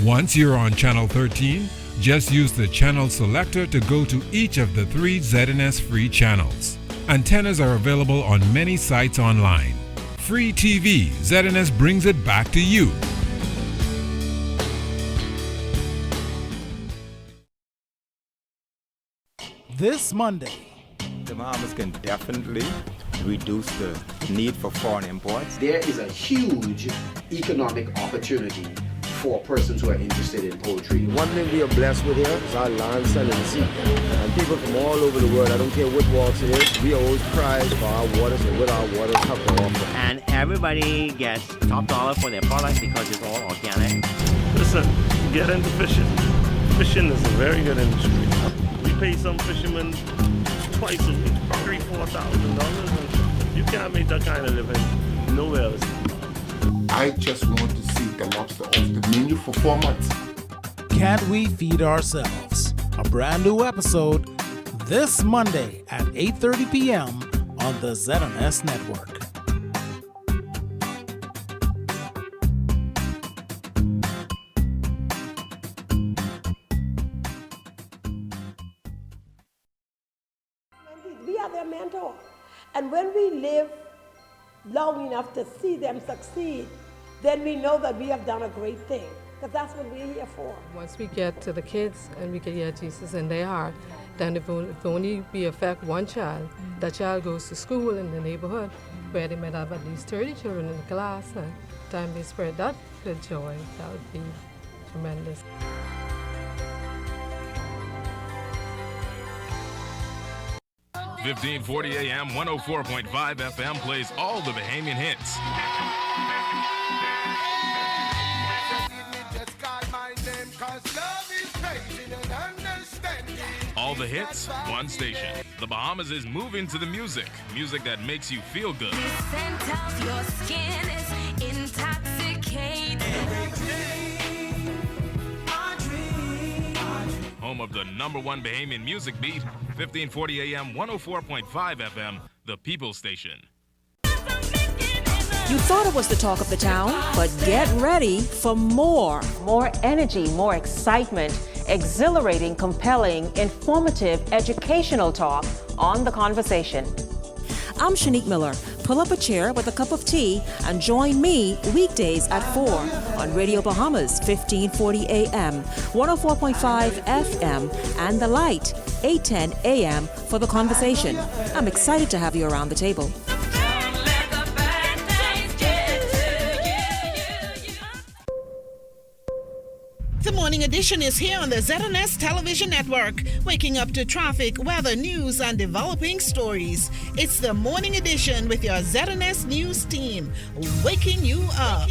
Once you're on Channel 13, just use the channel selector to go to each of the 3 ZNS free channels. Antennas are available on many sites online. Free TV, ZNS brings it back to you. This Monday, the Bahamas can definitely reduce the need for foreign imports. There is a huge economic opportunity for persons who are interested in poultry. One thing we are blessed with here is our land, sun, and sea. And people from all over the world, I don't care what walks it is, we always prize for our waters and what our waters have to offer. And everybody gets top dollar for their product because it's all organic. Listen, get into fishing. Fishing is a very good industry. We pay some fishermen twice a week, $3,000-$4,000, and you can't make that kind of living nowhere else. I just want to see the lobster off the menu for 4 months. Can't We Feed Ourselves? A brand new episode this Monday at 8:30 p.m. on the ZNS Network. We are their mentor. And when we live long enough to see them succeed, then we know that we have done a great thing, because that's what we're here for. Once we get to the kids and we can get Jesus in their heart, then if only we affect one child, that child goes to school in the neighborhood where they might have at least 30 children in the class, and time they spread that good joy, that would be tremendous. .1540 AM, 104.5 FM plays all the Bahamian hits. All the hits, one station. The Bahamas is moving to the music. Music that makes you feel good. The scent of your skin is intoxicating. Home of the #1 Bahamian music beat, 1540 AM, 104.5 FM, the People Station. You thought it was the talk of the town, but get ready for more. More energy, more excitement, exhilarating, compelling, informative, educational talk on The Conversation. I'm Shenique Miller. Pull up a chair with a cup of tea and join me weekdays at 4 on Radio Bahamas, 1540 AM, 104.5 FM, and The Light, 810 AM for The Conversation. I'm excited to have you around the table. The morning edition is here on the ZNS Television Network, waking up to traffic, weather, news, and developing stories. It's the morning edition with your ZNS News team, waking you up.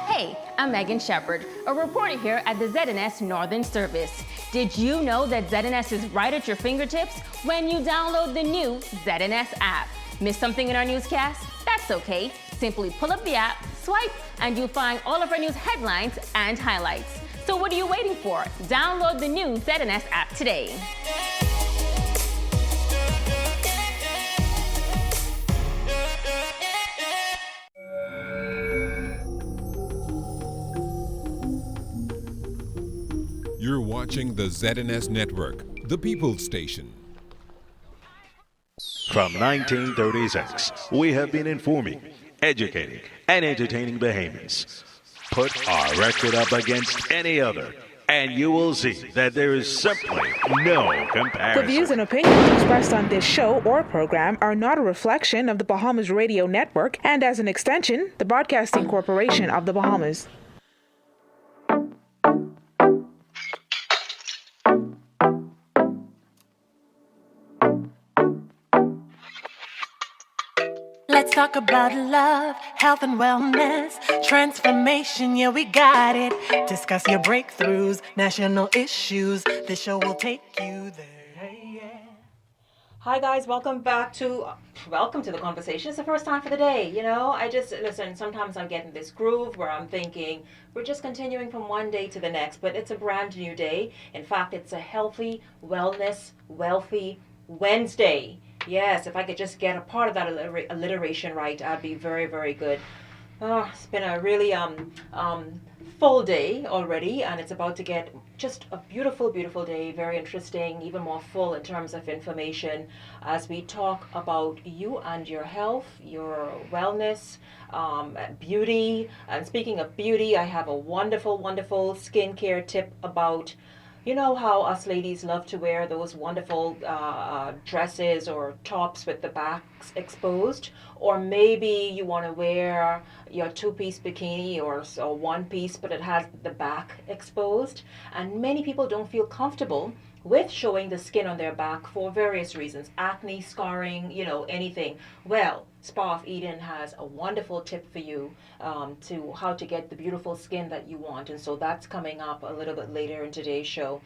Hey, I'm Megan Shepard, a reporter here at the ZNS Northern Service. Did you know that ZNS is right at your fingertips when you download the new ZNS app? Missed something in our newscast? That's okay. Simply pull up the app, swipe, and you'll find all of our news headlines and highlights. So what are you waiting for? Download the new ZNS app today. You're watching the ZNS Network, the People's Station. From 1936, we have been informing, educating, and entertaining Bahamians. Put our record up against any other, and you will see that there is simply no comparison. The views and opinions expressed on this show or program are not a reflection of the Bahamas Radio Network and, as an extension, the Broadcasting Corporation of the Bahamas. Let's talk about love, health and wellness, transformation, yeah, we got it. Discuss your breakthroughs, national issues. This show will take you there, yeah. Hi guys, welcome to The Conversation. It's the first time for the day, you know. Listen, sometimes I'm getting this groove where I'm thinking we're just continuing from one day to the next, but it's a brand new day. In fact, it's a healthy, wellness, wealthy Wednesday. Yes, if I could just get a part of that alliteration right, I'd be very, very good. Oh, it's been a really full day already, and it's about to get just a beautiful, beautiful day. Very interesting, even more full in terms of information as we talk about you and your health, your wellness, beauty. And speaking of beauty, I have a wonderful, wonderful skincare tip about. You know how us ladies love to wear those wonderful dresses or tops with the backs exposed? Or maybe you want to wear your two-piece bikini or one-piece, but it has the back exposed. And many people don't feel comfortable with showing the skin on their back for various reasons. Acne, scarring, anything. Well, Spa of Eden has a wonderful tip for you to how to get the beautiful skin that you want. And so that's coming up a little bit later in today's show.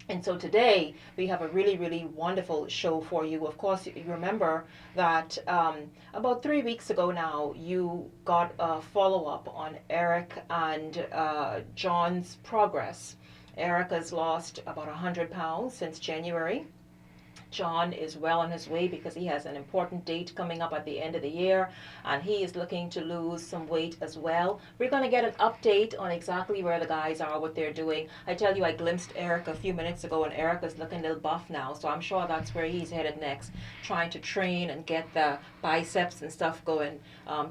And so today we have a really, really wonderful show for you. Of course, you remember that about 3 weeks ago now, you got a follow-up on Eric and John's progress. Eric has lost about 100 pounds since January. John is well on his way because he has an important date coming up at the end of the year, and he is looking to lose some weight as well. We're going to get an update on exactly where the guys are, what they're doing. I tell you, I glimpsed Eric a few minutes ago, and Eric is looking a little buff now, so I'm sure that's where he's headed next, trying to train and get the biceps and stuff going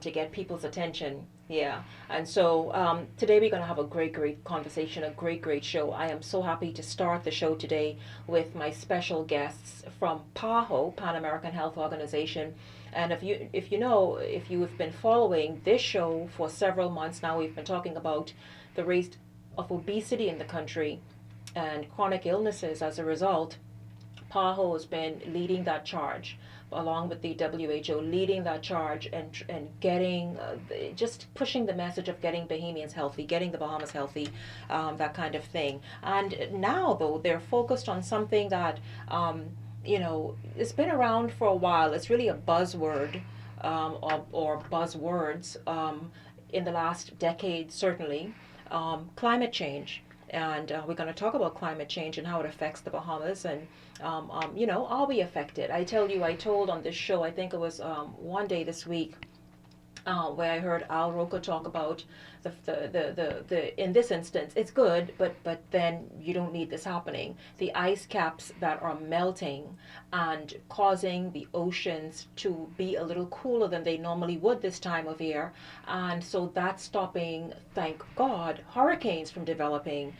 to get people's attention. Yeah, and so today we're going to have a great conversation, a great show. I am so happy to start the show today with my special guests from PAHO, Pan American Health Organization. And if you've been following this show for several months now, we've been talking about the rate of obesity in the country and chronic illnesses as a result. PAHO has been leading that charge, along with the WHO, leading that charge and getting, just pushing the message of getting Bahamians healthy, getting the Bahamas healthy, that kind of thing. And now, though, they're focused on something that, it's been around for a while. It's really a buzzword or buzzwords in the last decade, certainly. Climate change. And we're going to talk about climate change and how it affects the Bahamas and, are we affected? I told on this show, I think it was one day this week, where I heard Al Roker talk about the in this instance, it's good, but then you don't need this happening. The ice caps that are melting and causing the oceans to be a little cooler than they normally would this time of year. And so that's stopping, thank God, hurricanes from developing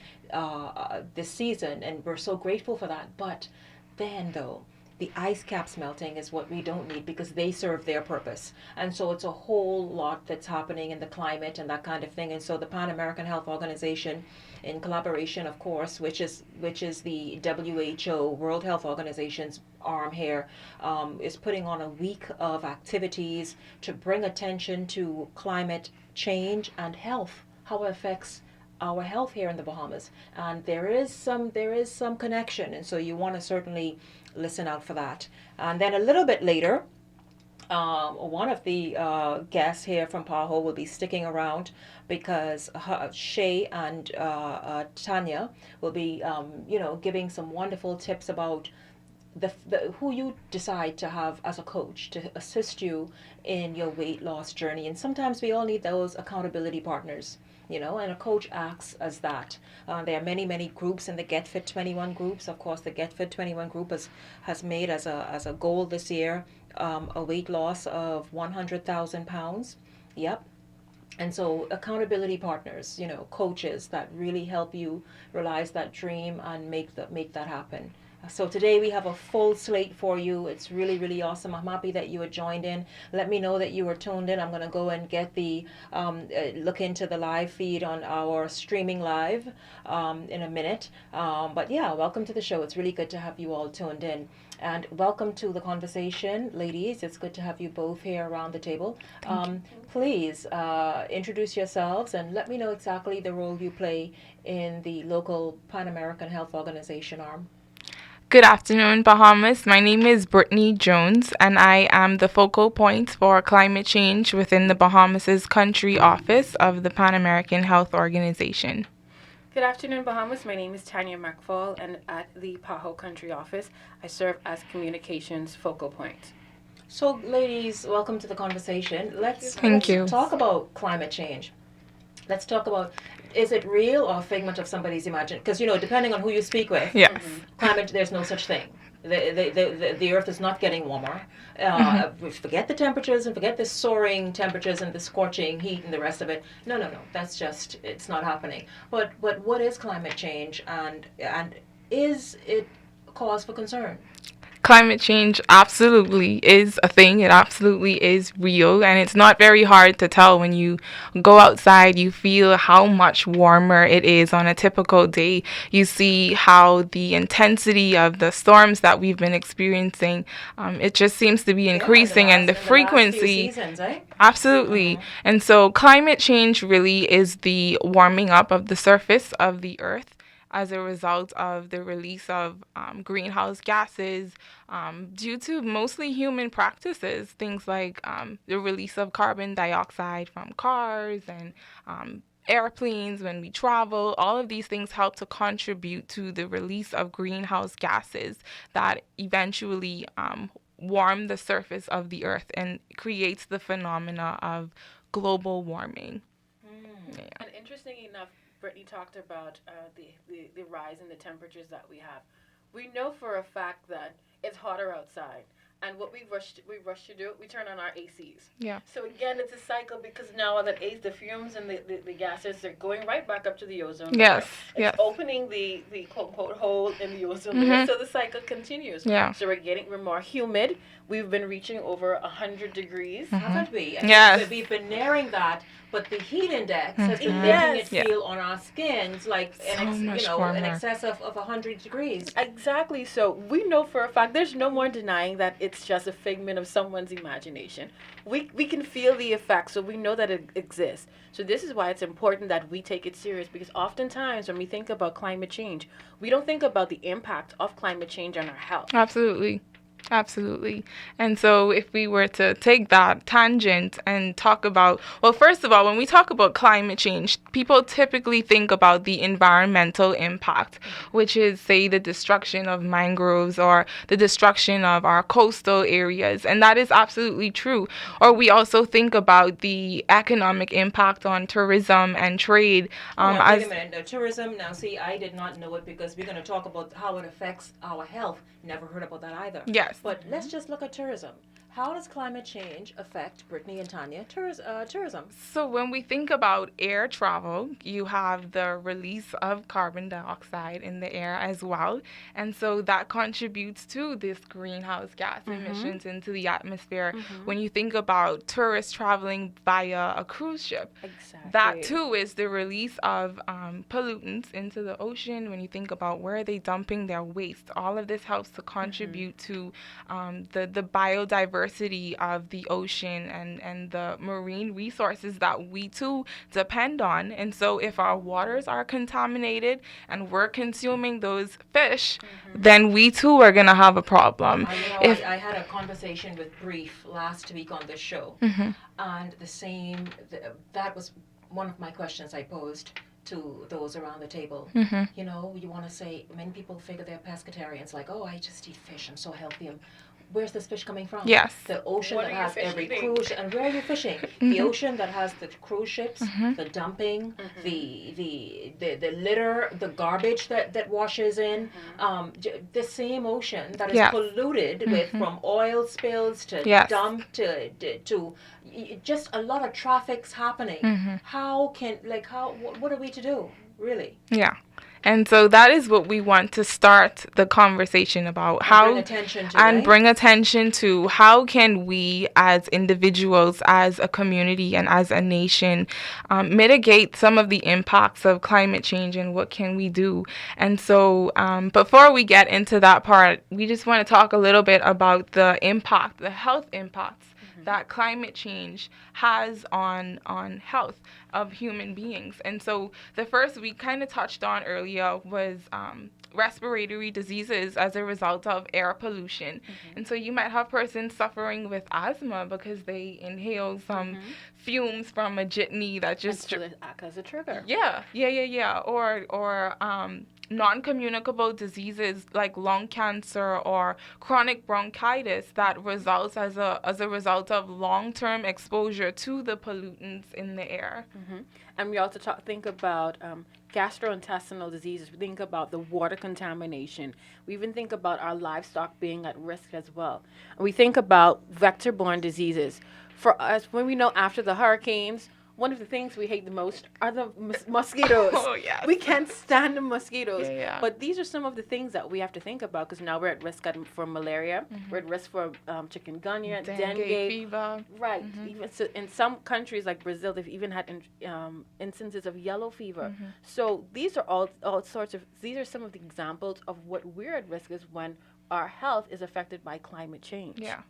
this season. And we're so grateful for that. But then, though, the ice caps melting is what we don't need because they serve their purpose. And so it's a whole lot that's happening in the climate and that kind of thing. And so the Pan American Health Organization, in collaboration, of course, which is the WHO, World Health Organization's arm here, is putting on a week of activities to bring attention to climate change and health, how it affects our health here in the Bahamas. And there is some connection, and so you want to certainly listen out for that. And then a little bit later, one of the guests here from PAHO will be sticking around because Shay and Tanya will be, giving some wonderful tips about the who you decide to have as a coach to assist you in your weight loss journey. And sometimes we all need those accountability partners. And a coach acts as that. There are many groups in the Get Fit 21 groups. Of course, the Get Fit 21 group has made as a goal this year a weight loss of 100,000 pounds. Yep. And so accountability partners, coaches that really help you realize that dream and make that happen. So today we have a full slate for you. It's really awesome. I'm happy that you had joined in. Let me know that you were tuned in. I'm going to go and get the look into the live feed on our streaming live in a minute. But yeah, welcome to the show. It's really good to have you all tuned in. And welcome to the conversation, ladies. It's good to have you both here around the table. Please introduce yourselves and let me know exactly the role you play in the local Pan American Health Organization arm. Good afternoon, Bahamas. My name is Brittany Jones, and I am the focal point for climate change within the Bahamas' country office of the Pan American Health Organization. Good afternoon, Bahamas. My name is Tanya McFall, and at the PAHO country office, I serve as communications focal point. So, ladies, welcome to the conversation. Let's talk about climate change. Let's talk about, is it real or a figment of somebody's imagination? Because, depending on who you speak with, climate, there's no such thing. The earth is not getting warmer. Forget the temperatures and forget the soaring temperatures and the scorching heat and the rest of it. No. That's just, it's not happening. But what is climate change, and is it a cause for concern? Climate change absolutely is a thing. It absolutely is real, and it's not very hard to tell. When you go outside, you feel how much warmer it is on a typical day. You see how the intensity of the storms that we've been experiencing, it just seems to be increasing, and the frequency. Seasons, eh? Absolutely. And so climate change really is the warming up of the surface of the earth as a result of the release of greenhouse gases due to mostly human practices, things like the release of carbon dioxide from cars and airplanes when we travel. All of these things help to contribute to the release of greenhouse gases that eventually warm the surface of the earth and creates the phenomena of global warming. Yeah. And interesting enough, Brittany talked about the rise in the temperatures that we have. We know for a fact that it's hotter outside, and what we rush to do, we turn on our ACs. Yeah. So again, it's a cycle, because now that the fumes and the gases are going right back up to the ozone layer. Yes. It's opening the quote unquote hole in the ozone layer, so the cycle continues. Yeah. So we're more humid. We've been reaching over 100 degrees. Haven't we? And Yes. We've been nearing that, but the heat index has been making it feel on our skins like in excess of 100 degrees. Exactly. So we know for a fact, there's no more denying that it's just a figment of someone's imagination. We can feel the effects, so we know that it exists. So this is why it's important that we take it serious, because oftentimes when we think about climate change, we don't think about the impact of climate change on our health. Absolutely. And so if we were to take that tangent and talk about, well, first of all, when we talk about climate change, people typically think about the environmental impact, which is, say, the destruction of mangroves or the destruction of our coastal areas. And that is absolutely true. Or we also think about the economic impact on tourism and trade. Wait a minute. No, tourism, now see, I did not know it, because we're going to talk about how it affects our health. Never heard about that either. Yes. But let's just look at tourism. How does climate change affect, Brittany and Tanya, tourism? So when we think about air travel, you have the release of carbon dioxide in the air as well. And so that contributes to this greenhouse gas emissions into the atmosphere. When you think about tourists traveling via a cruise ship, that too is the release of pollutants into the ocean. When you think about where are they dumping their waste, all of this helps to contribute to the biodiversity of the ocean and the marine resources that we too depend on. And so if our waters are contaminated and we're consuming those fish, then we too are going to have a problem. I had a conversation with Brief last week on this show, and that was one of my questions I posed to those around the table. You want to say, many people figure they're pescatarians, like, oh, I just eat fish, I'm so healthy. Where's this fish coming from? Yes. The ocean that has every cruise, and where are you fishing? The ocean that has the cruise ships, the dumping, the litter, the garbage that washes in, the same ocean that is polluted with, from oil spills to dump to just a lot of traffic's happening. What are we to do, really? Yeah. And so that is what we want to start the conversation about. Bring attention to how can we as individuals, as a community, and as a nation mitigate some of the impacts of climate change, and what can we do. And so before we get into that part, we just want to talk a little bit about the impact, the health impacts that climate change has on health of human beings. And so the first we kind of touched on earlier was respiratory diseases as a result of air pollution. And so you might have persons suffering with asthma because they inhale some fumes from a jitney that just act as a trigger. Yeah. Or non-communicable diseases like lung cancer or chronic bronchitis that results as a result of long-term exposure to the pollutants in the air. And we also think about gastrointestinal diseases. We think about the water contamination. We even think about our livestock being at risk as well. And we think about vector-borne diseases. For us, when we know after the hurricanes, one of the things we hate the most are the mosquitoes. Oh, yes. We can't stand the mosquitoes. Yeah. But these are some of the things that we have to think about, because now we're at risk for malaria. We're at risk for chikungunya, dengue fever. Right. Even so in some countries like Brazil, they've even had instances of yellow fever. So these are all sorts of, these are some of the examples of what we're at risk is when our health is affected by climate change. Yeah.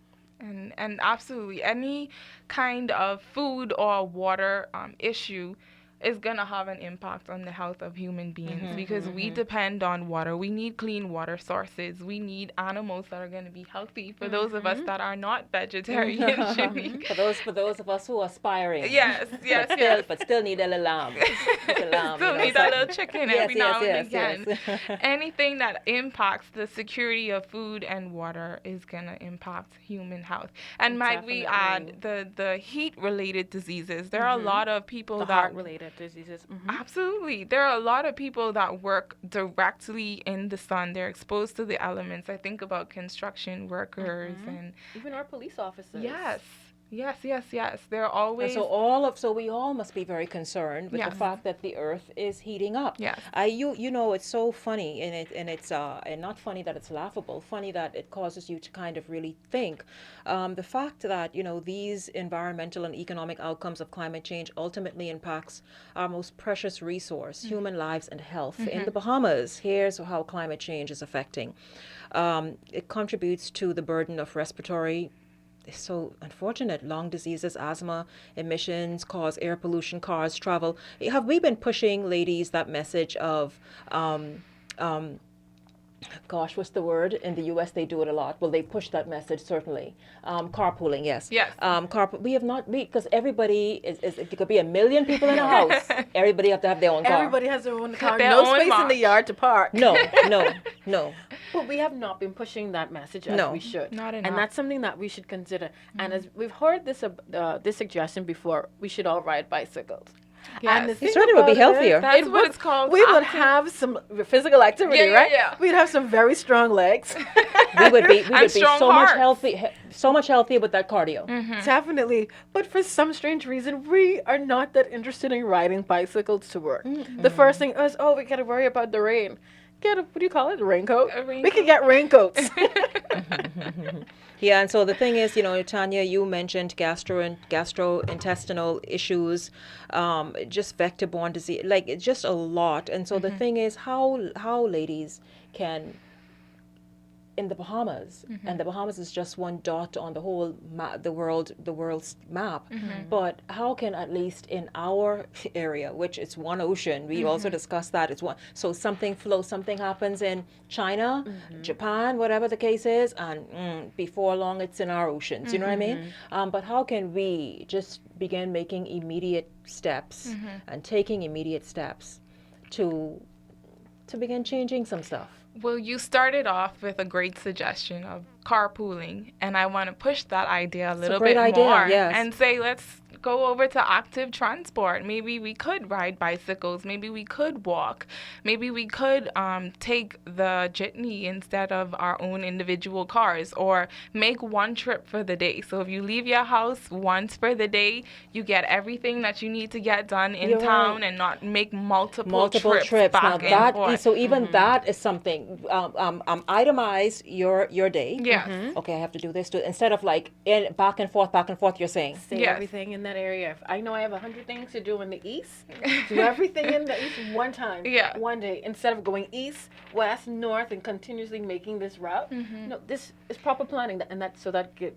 And absolutely, any kind of food or water issue is going to have an impact on the health of human beings because we depend on water. We need clean water sources. We need animals that are going to be healthy for those of us that are not vegetarian. For those of us who are aspiring. Yes. But still need a little lamb. Still need a little chicken every now and again. Anything that impacts the security of food and water is going to impact human health. And might we add the heat-related diseases. There are a lot of people that... heart-related diseases. Absolutely. There are a lot of people that work directly in the sun. They're exposed to the elements. I think about construction workers and even our police officers. Yes. They're always... So we all must be very concerned with the fact that the earth is heating up. Yes. You know, it's so funny, and it's not funny that it's laughable. Funny that it causes you to kind of really think. The fact that these environmental and economic outcomes of climate change ultimately impacts our most precious resource, human lives and health. In the Bahamas, here's how climate change is affecting. It contributes to the burden of respiratory. It's so unfortunate. Lung diseases, asthma, emissions, cause air pollution, cars, travel. Have we been pushing, ladies, that message of, gosh, what's the word? In the U.S., they do it a lot. Well, they push that message, certainly. Carpooling, yes. Yes. We have not, because everybody it could be 1 million people in a house. Everybody have to have their own car. Everybody has their own car. Their No own space in the yard to park. No. But we have not been pushing that message as we should. Not enough. And that's something that we should consider. And as we've heard this suggestion before, we should all ride bicycles. Yes. And the thing It certainly would be about healthier. That's what it's called. We would have some physical activity, right? Yeah. We'd have some very strong legs. We would be strong so much hearts. so much healthier with that cardio. Definitely. But for some strange reason, we are not that interested in riding bicycles to work. The first thing is, we got to worry about the rain. What do you call it? A raincoat? We can get raincoats. Yeah, and so the thing is, Tanya, you mentioned gastrointestinal issues, just vector-borne disease, like it's just a lot. And so the thing is, how ladies can, in the Bahamas, and the Bahamas is just one dot on the whole the world's map. But how can, at least in our area, which is one ocean, we also discussed that it's one. So something happens in China, Japan, whatever the case is, and before long it's in our oceans. You know what I mean? But how can we just begin making immediate steps and taking immediate steps to begin changing some stuff? Well, you started off with a great suggestion of carpooling, and I want to push that idea a little bit more and say, let's go over to active transport. Maybe we could ride bicycles. Maybe we could walk. Maybe we could take the jitney instead of our own individual cars, or make one trip for the day. So if you leave your house once for the day, you get everything that you need to get done in town and not make multiple trips back and forth. So even that is something. Itemize your day. Yeah. Okay, I have to do this too. Instead of like back and forth, you're saying. Say everything in that area. If I know I have 100 things to do in the east, do everything in the east one time, one day, instead of going east, west, north, and continuously making this route. No, this is proper planning, and that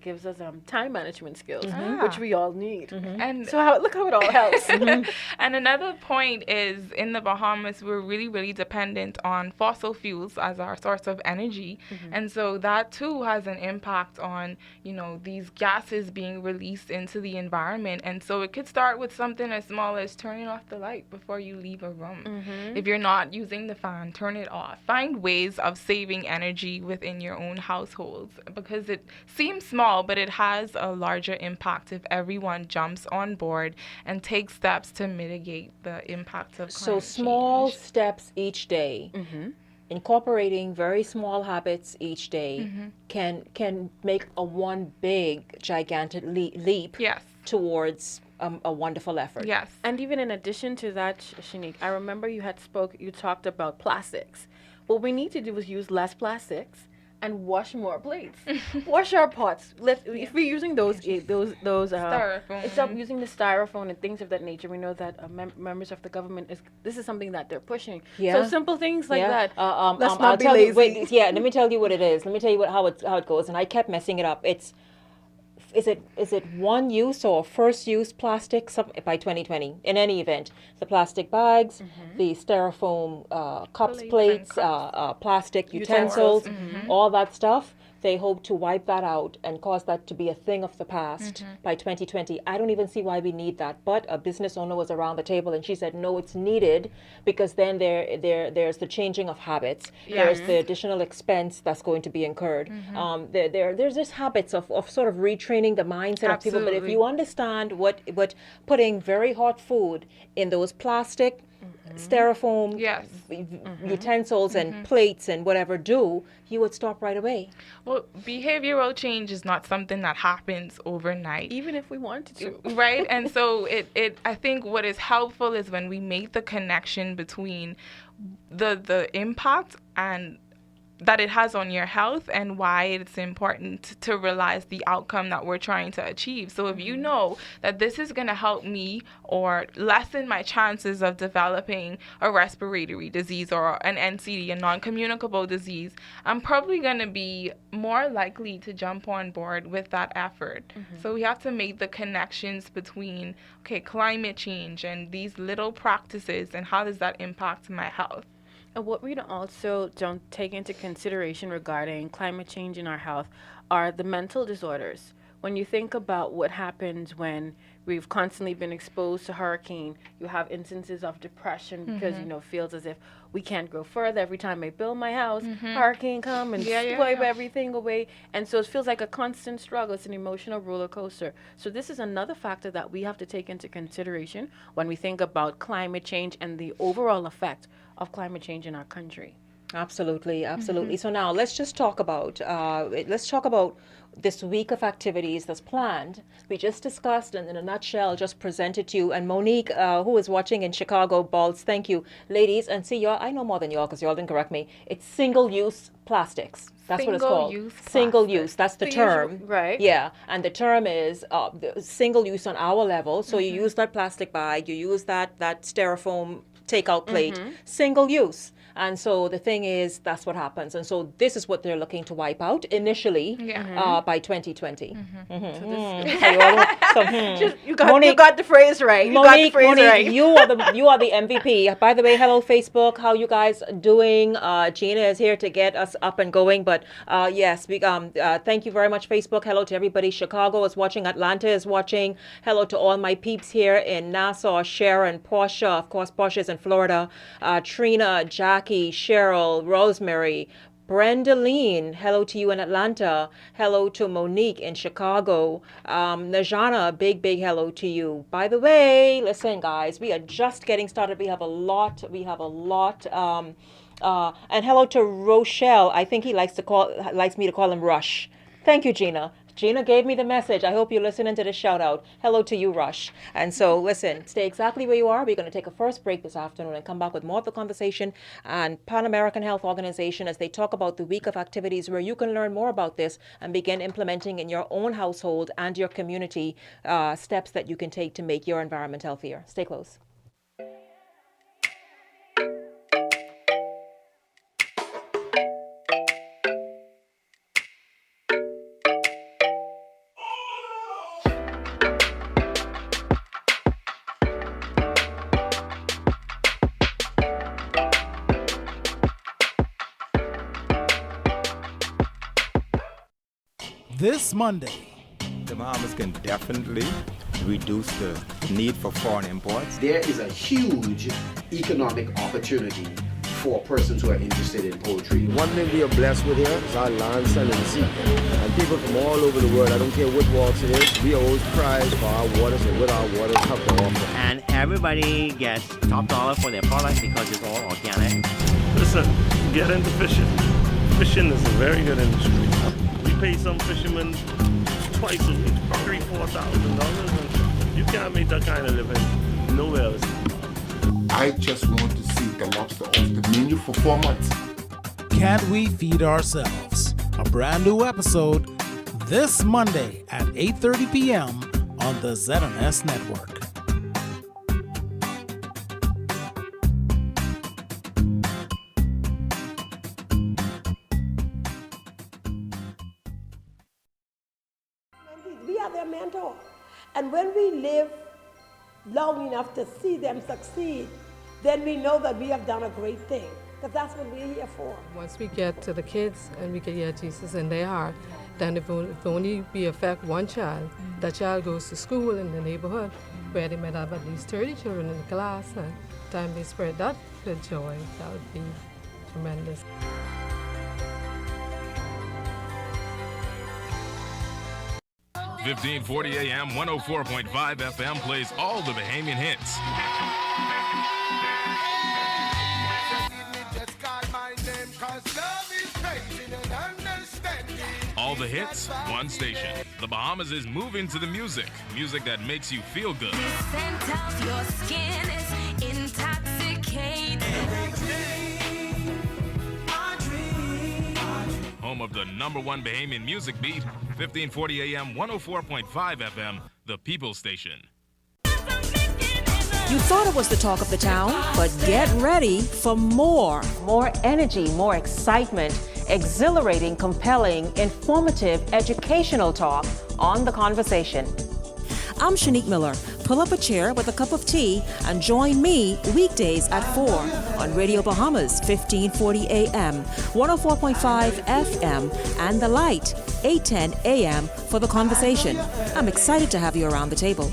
gives us time management skills, which we all need. And so look how it all helps. And another point is, in the Bahamas, we're really, really dependent on fossil fuels as our source of energy, and so that too has an impact on these gases being released into the environment environment. And so it could start with something as small as turning off the light before you leave a room. If you're not using the fan, turn it off. Find ways of saving energy within your own households, because it seems small, but it has a larger impact if everyone jumps on board and takes steps to mitigate the impacts of So climate small change. steps each day, incorporating very small habits each day can make a one big gigantic leap towards a wonderful effort. Yes. And even in addition to that, Shenique, I remember you talked about plastics. What we need to do is use less plastics and wash more plates. Wash our pots. If we're using those styrofoam. Stop using the styrofoam and things of that nature. We know that members of the government this is something that they're pushing. So simple things like that. Let's not be lazy. Let me tell you what it is. Let me tell you how it goes. And I kept messing it up. Is it one use or first use plastic by 2020? In any event, the plastic bags, the styrofoam cups, plates, plastic utensils, all that stuff. They hope to wipe that out and cause that to be a thing of the past by 2020. I don't even see why we need that. But a business owner was around the table and she said, no, it's needed, because then there's the changing of habits. There's the additional expense that's going to be incurred. There's just habits of sort of retraining the mindset of people. But if you understand what putting very hot food in those plastic styrofoam utensils and plates and whatever do, you would stop right away. Well, behavioral change is not something that happens overnight. Even if we wanted to. Right? And so I think what is helpful is when we make the connection between the impact and that it has on your health and why it's important to realize the outcome that we're trying to achieve. So if you know that this is going to help me or lessen my chances of developing a respiratory disease or an NCD, a non-communicable disease, I'm probably going to be more likely to jump on board with that effort. So we have to make the connections between, climate change and these little practices and how does that impact my health. And what we also don't take into consideration regarding climate change in our health are the mental disorders. When you think about what happens when we've constantly been exposed to hurricane, you have instances of depression because, it feels as if we can't go further. Every time I build my house, hurricane come and wipe everything away. And so it feels like a constant struggle. It's an emotional roller coaster. So this is another factor that we have to take into consideration when we think about climate change and the overall effect of climate change in our country. Absolutely. So now let's just talk about this week of activities that's planned. We just discussed and in a nutshell just presented to you. And Monique, who is watching in Chicago, Balls, thank you. Ladies, and see y'all, I know more than y'all because y'all didn't correct me. It's single-use plastics. That's what it's called. Single use. That's the term. Right. Yeah. And the term is single use on our level. So you use that plastic bag, you use that styrofoam takeout plate, single use. And so the thing is, that's what happens. And so this is what they're looking to wipe out initially by 2020. You got the phrase right. Monique, you are the MVP. By the way, hello Facebook. How you guys doing? Gina is here to get us up and going. But yes, we thank you very much, Facebook. Hello to everybody. Chicago is watching. Atlanta is watching. Hello to all my peeps here in Nassau, Sharon, Portia. Of course, Portia is in Florida. Trina, Jackie, Cheryl, Rosemary, Brendaline, hello to you in Atlanta. Hello to Monique in Chicago. Najana, big hello to you. By the way, listen guys, we are just getting started. We have a lot. And hello to Rochelle. I think he likes me to call him Rush. Thank you, Gina. Gina gave me the message. I hope you're listening to this shout out. Hello to you, Rush. And so listen, stay exactly where you are. We're going to take a first break this afternoon and come back with more of the conversation and Pan American Health Organization as they talk about the week of activities where you can learn more about this and begin implementing in your own household and your community steps that you can take to make your environment healthier. Stay close. This Monday, The Bahamas can definitely reduce the need for foreign imports. There is a huge economic opportunity for persons who are interested in poultry. One thing we are blessed with here is our land, sun, and sea. And people from all over the world, I don't care what walks it is, we always prize for our waters and with our waters have to offer. And everybody gets top dollar for their product because it's all organic. Listen, get into fishing. Fishing is a very good industry. We pay some fishermen twice a week, $3,000-$4,000, and you can't make that kind of living nowhere else. I just want to see the lobster off the menu for 4 months. Can't We Feed Ourselves? A brand new episode this Monday at 8:30 p.m. on the ZNS Network. We are their mentor. And when we live long enough to see them succeed, then we know that we have done a great thing. Because that's what we're here for. Once we get to the kids and we can hear Jesus in their heart, then if only we affect one child, that child goes to school in the neighborhood where they might have at least 30 children in the class, and time they spread that good joy, that would be tremendous. $1540 AM, 104.5 FM plays all the Bahamian hits. All the hits, one station. The Bahamas is moving to the music. Music that makes you feel good. The scent of your skin is intoxicating. Home of the #1 Bahamian music beat, 1540 AM, 104.5 FM, the People Station. You thought it was the talk of the town, but get ready for more. More energy, more excitement, exhilarating, compelling, informative, educational talk on The Conversation. I'm Shenique Miller. Pull up a chair with a cup of tea and join me weekdays at 4 on Radio Bahamas, 1540 AM, 104.5 FM, and The Light, 810 AM for The Conversation. I'm excited to have you around the table.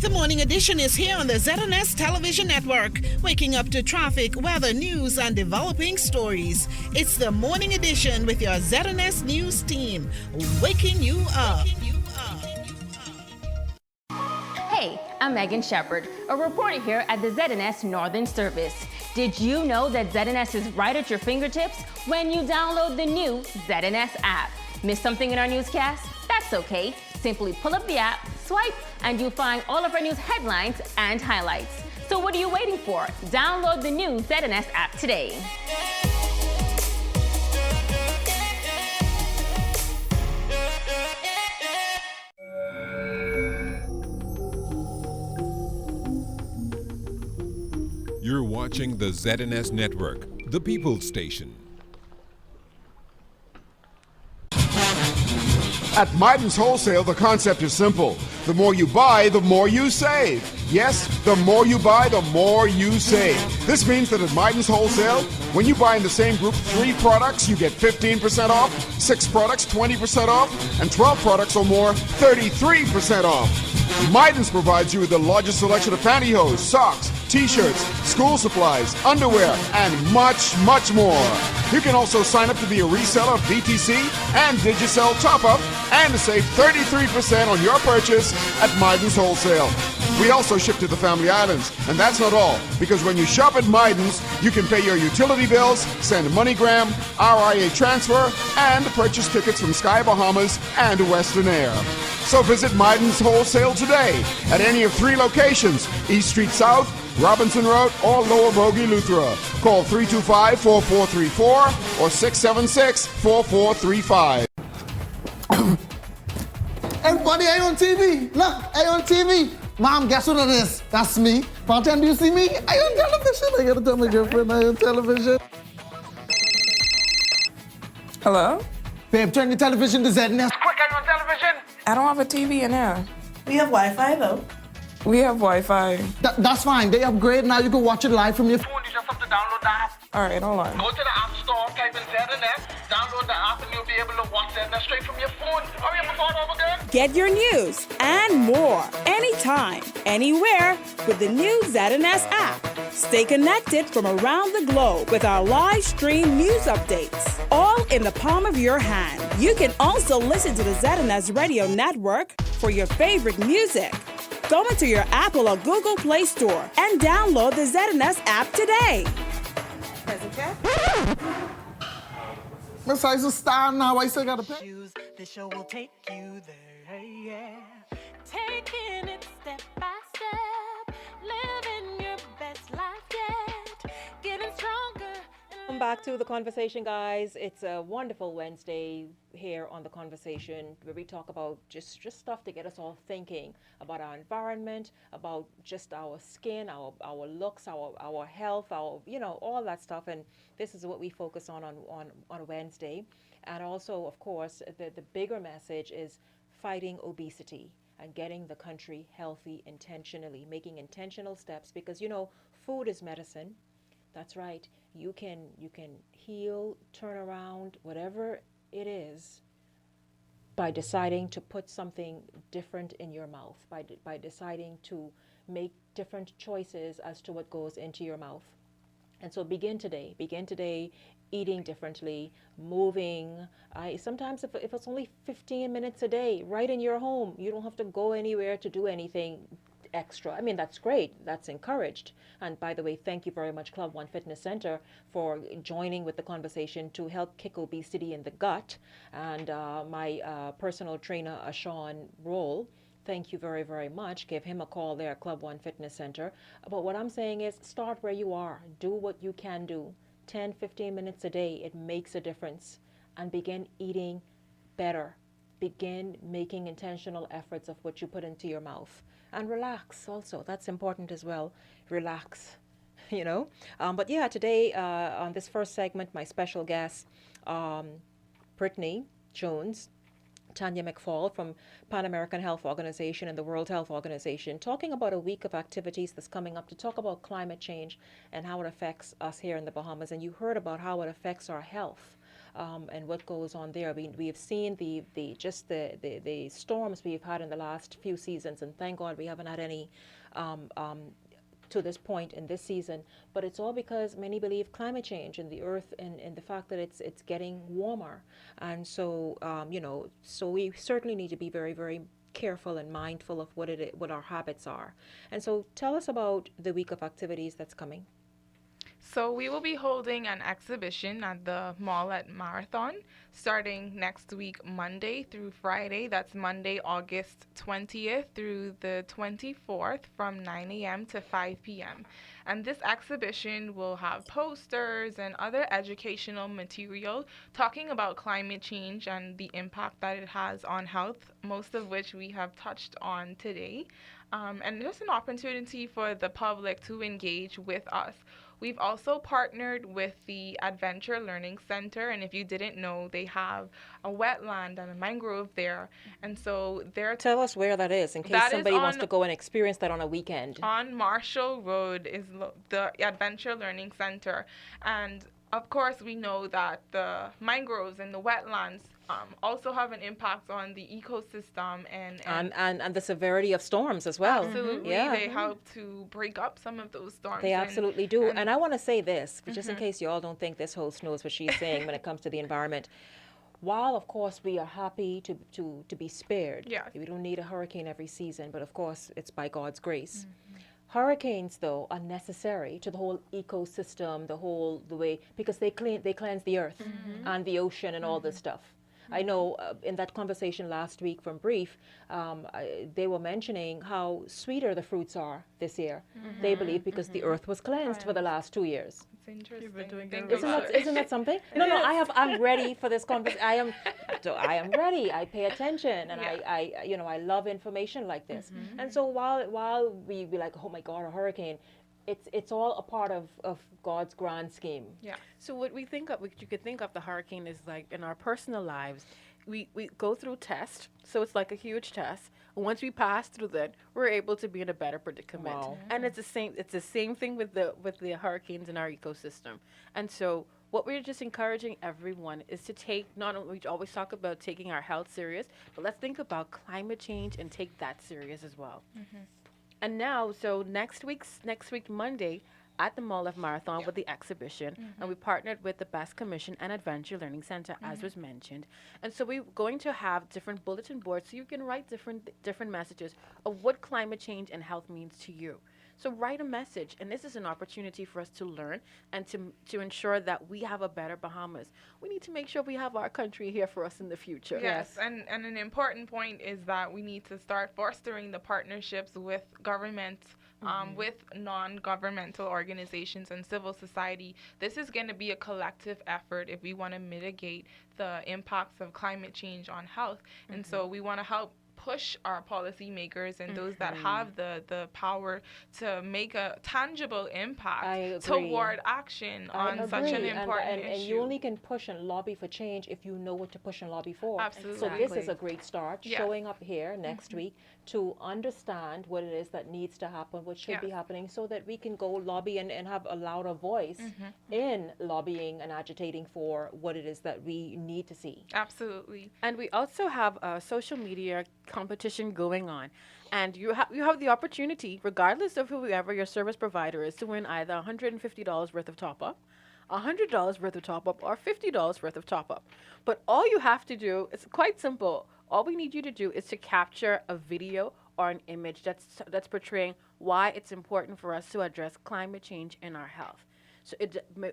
The Morning Edition is here on the ZNS Television Network, waking up to traffic, weather, news, and developing stories. It's the Morning Edition with your ZNS News team, waking you up. Hey, I'm Megan Shepard, a reporter here at the ZNS Northern Service. Did you know that ZNS is right at your fingertips when you download the new ZNS app? Missed something in our newscast? That's okay. Simply pull up the app, swipe, and you'll find all of our news headlines and highlights. So what are you waiting for? Download the new ZNS app today. You're watching the ZNS Network, the People's Station. At Myden's Wholesale, the concept is simple. The more you buy, the more you save. Yes, the more you buy, the more you save. This means that at Myden's Wholesale, when you buy in the same group 3 products, you get 15% off, 6 products, 20% off, and 12 products or more, 33% off. Myden's provides you with the largest selection of pantyhose, socks, t-shirts, school supplies, underwear, and much, much more. You can also sign up to be a reseller of BTC and Digicel top-up and to save 33% on your purchase at Myden's Wholesale. We also ship to the Family Islands, and that's not all, because when you shop at Myden's, you can pay your utility bills, send MoneyGram, RIA transfer, and purchase tickets from Sky Bahamas and Western Air. So visit Myden's Wholesale today at any of 3 locations, East Street South, Robinson Road, or Lower Bogey, Luthra. Call 325-4434 or 676-4435. Everybody, I on TV. Look, I on TV. Mom, guess what it is? That's me. Bartend, do you see me? I on television. I gotta tell my girlfriend I on television. Hello? Babe, turn your television to ZNS. Quick, I on television. I don't have a TV in here. We have Wi-Fi though. We have Wi-Fi. That's fine. They upgrade now. You can watch it live from your phone. You just have to download the app. All right, hold on. Go to the App Store, type in ZNS, Download the app and you'll be able to watch them straight from your phone. Hurry up and start over again. Get your news and more anytime, anywhere with the new ZNS app. Stay connected from around the globe with our live stream news updates, all in the palm of your hand. You can also listen to the ZNS Radio Network for your favorite music. Go into your Apple or Google Play Store and download the ZNS app today. Present check. Miss Ice is star now. I still got to pay. The show will take you there, yeah. Taking it step by step, living your best life yet, getting stronger. Welcome back to The Conversation, guys. It's a wonderful Wednesday here on The Conversation, where we talk about just stuff to get us all thinking about our environment, about just our skin, our looks, our health, all that stuff. And this is what we focus on Wednesday. And also, of course, the bigger message is fighting obesity and getting the country healthy intentionally, making intentional steps, because, food is medicine. That's right. You can heal, turn around, whatever it is, by deciding to put something different in your mouth, by deciding to make different choices as to what goes into your mouth. And so begin today eating differently, moving. Sometimes if it's only 15 minutes a day, right in your home, you don't have to go anywhere to do anything extra. I mean, that's great. That's encouraged. And by the way, thank you very much, Club One Fitness Center, for joining with the conversation to help kick obesity in the gut. And my personal trainer, Sean Roll, thank you very, very much. Give him a call there at Club One Fitness Center. But what I'm saying is start where you are. Do what you can do. 10, 15 minutes a day. It makes a difference. And begin eating better. Begin making intentional efforts of what you put into your mouth. And relax also. That's important as well. Relax, But yeah, today on this first segment, my special guest, Brittany Jones, Tanya McFall from Pan American Health Organization and the World Health Organization, talking about a week of activities that's coming up to talk about climate change and how it affects us here in the Bahamas. And you heard about how it affects our health. And what goes on there. We have seen the storms we've had in the last few seasons, and thank God we haven't had any to this point in this season. But it's all because many believe climate change and the earth and the fact that it's getting warmer. And so so we certainly need to be very, very careful and mindful of what our habits are. And so tell us about the week of activities that's coming. So we will be holding an exhibition at the mall at Marathon starting next week, Monday through Friday. That's Monday, August 20th through the 24th from 9 a.m. to 5 p.m. And this exhibition will have posters and other educational material talking about climate change and the impact that it has on health, most of which we have touched on today. And there's an opportunity for the public to engage with us. We've also partnered with the Adventure Learning Center, and if you didn't know, they have a wetland and a mangrove there. And so Tell us where that is in case somebody wants to go and experience that on a weekend. On Marshall Road is the Adventure Learning Center. And of course, we know that the mangroves and the wetlands also have an impact on the ecosystem and the severity of storms as well. Absolutely. Yeah. They help to break up some of those storms. They absolutely do. And I want to say this, just in case you all don't think this host knows what she's saying when it comes to the environment. While, of course, we are happy to be spared, we don't need a hurricane every season, but of course, it's by God's grace. Hurricanes, though, are necessary to the whole ecosystem, the way, because they cleanse the earth and the ocean and all this stuff. I know in that conversation last week from Brief, they were mentioning how sweeter the fruits are this year. They believe because the earth was cleansed for the last 2 years. It's interesting. Isn't that something? No, I'm ready for this conversation. I am ready. I pay attention, and I love information like this. And so while we be like, oh my God, a hurricane, it's all a part of God's grand scheme. Yeah. So what you could think of the hurricane is like in our personal lives, we go through tests. So it's like a huge test. And once we pass through that, we're able to be in a better predicament. Wow. And it's the same thing with the hurricanes in our ecosystem. And so what we're just encouraging everyone is to take, not only, we always talk about taking our health serious, but let's think about climate change and take that serious as well. And now, so next week Monday, at the Mall of Marathon with the exhibition, and we partnered with the Best Commission and Adventure Learning Center, as was mentioned. And so we're going to have different bulletin boards so you can write different messages of what climate change and health means to you. So write a message, and this is an opportunity for us to learn and to ensure that we have a better Bahamas. We need to make sure we have our country here for us in the future. Yes, and an important point is that we need to start fostering the partnerships with government, with non-governmental organizations and civil society. This is going to be a collective effort if we want to mitigate the impacts of climate change on health. And so we want to help push our policymakers and those that have the power to make a tangible impact toward action on such an important issue. And you only can push and lobby for change if you know what to push and lobby for. Absolutely. So this is a great start, showing up here next week to understand what it is that needs to happen, what should be happening, so that we can go lobby and have a louder voice in lobbying and agitating for what it is that we need to see. Absolutely. And we also have a social media competition going on, and you have the opportunity, regardless of whoever your service provider is, to win either $150 worth of top up, $100 worth of top up, or $50 worth of top up. But all you have to do is quite simple. All we need you to do is to capture a video or an image that's portraying why it's important for us to address climate change in our health. So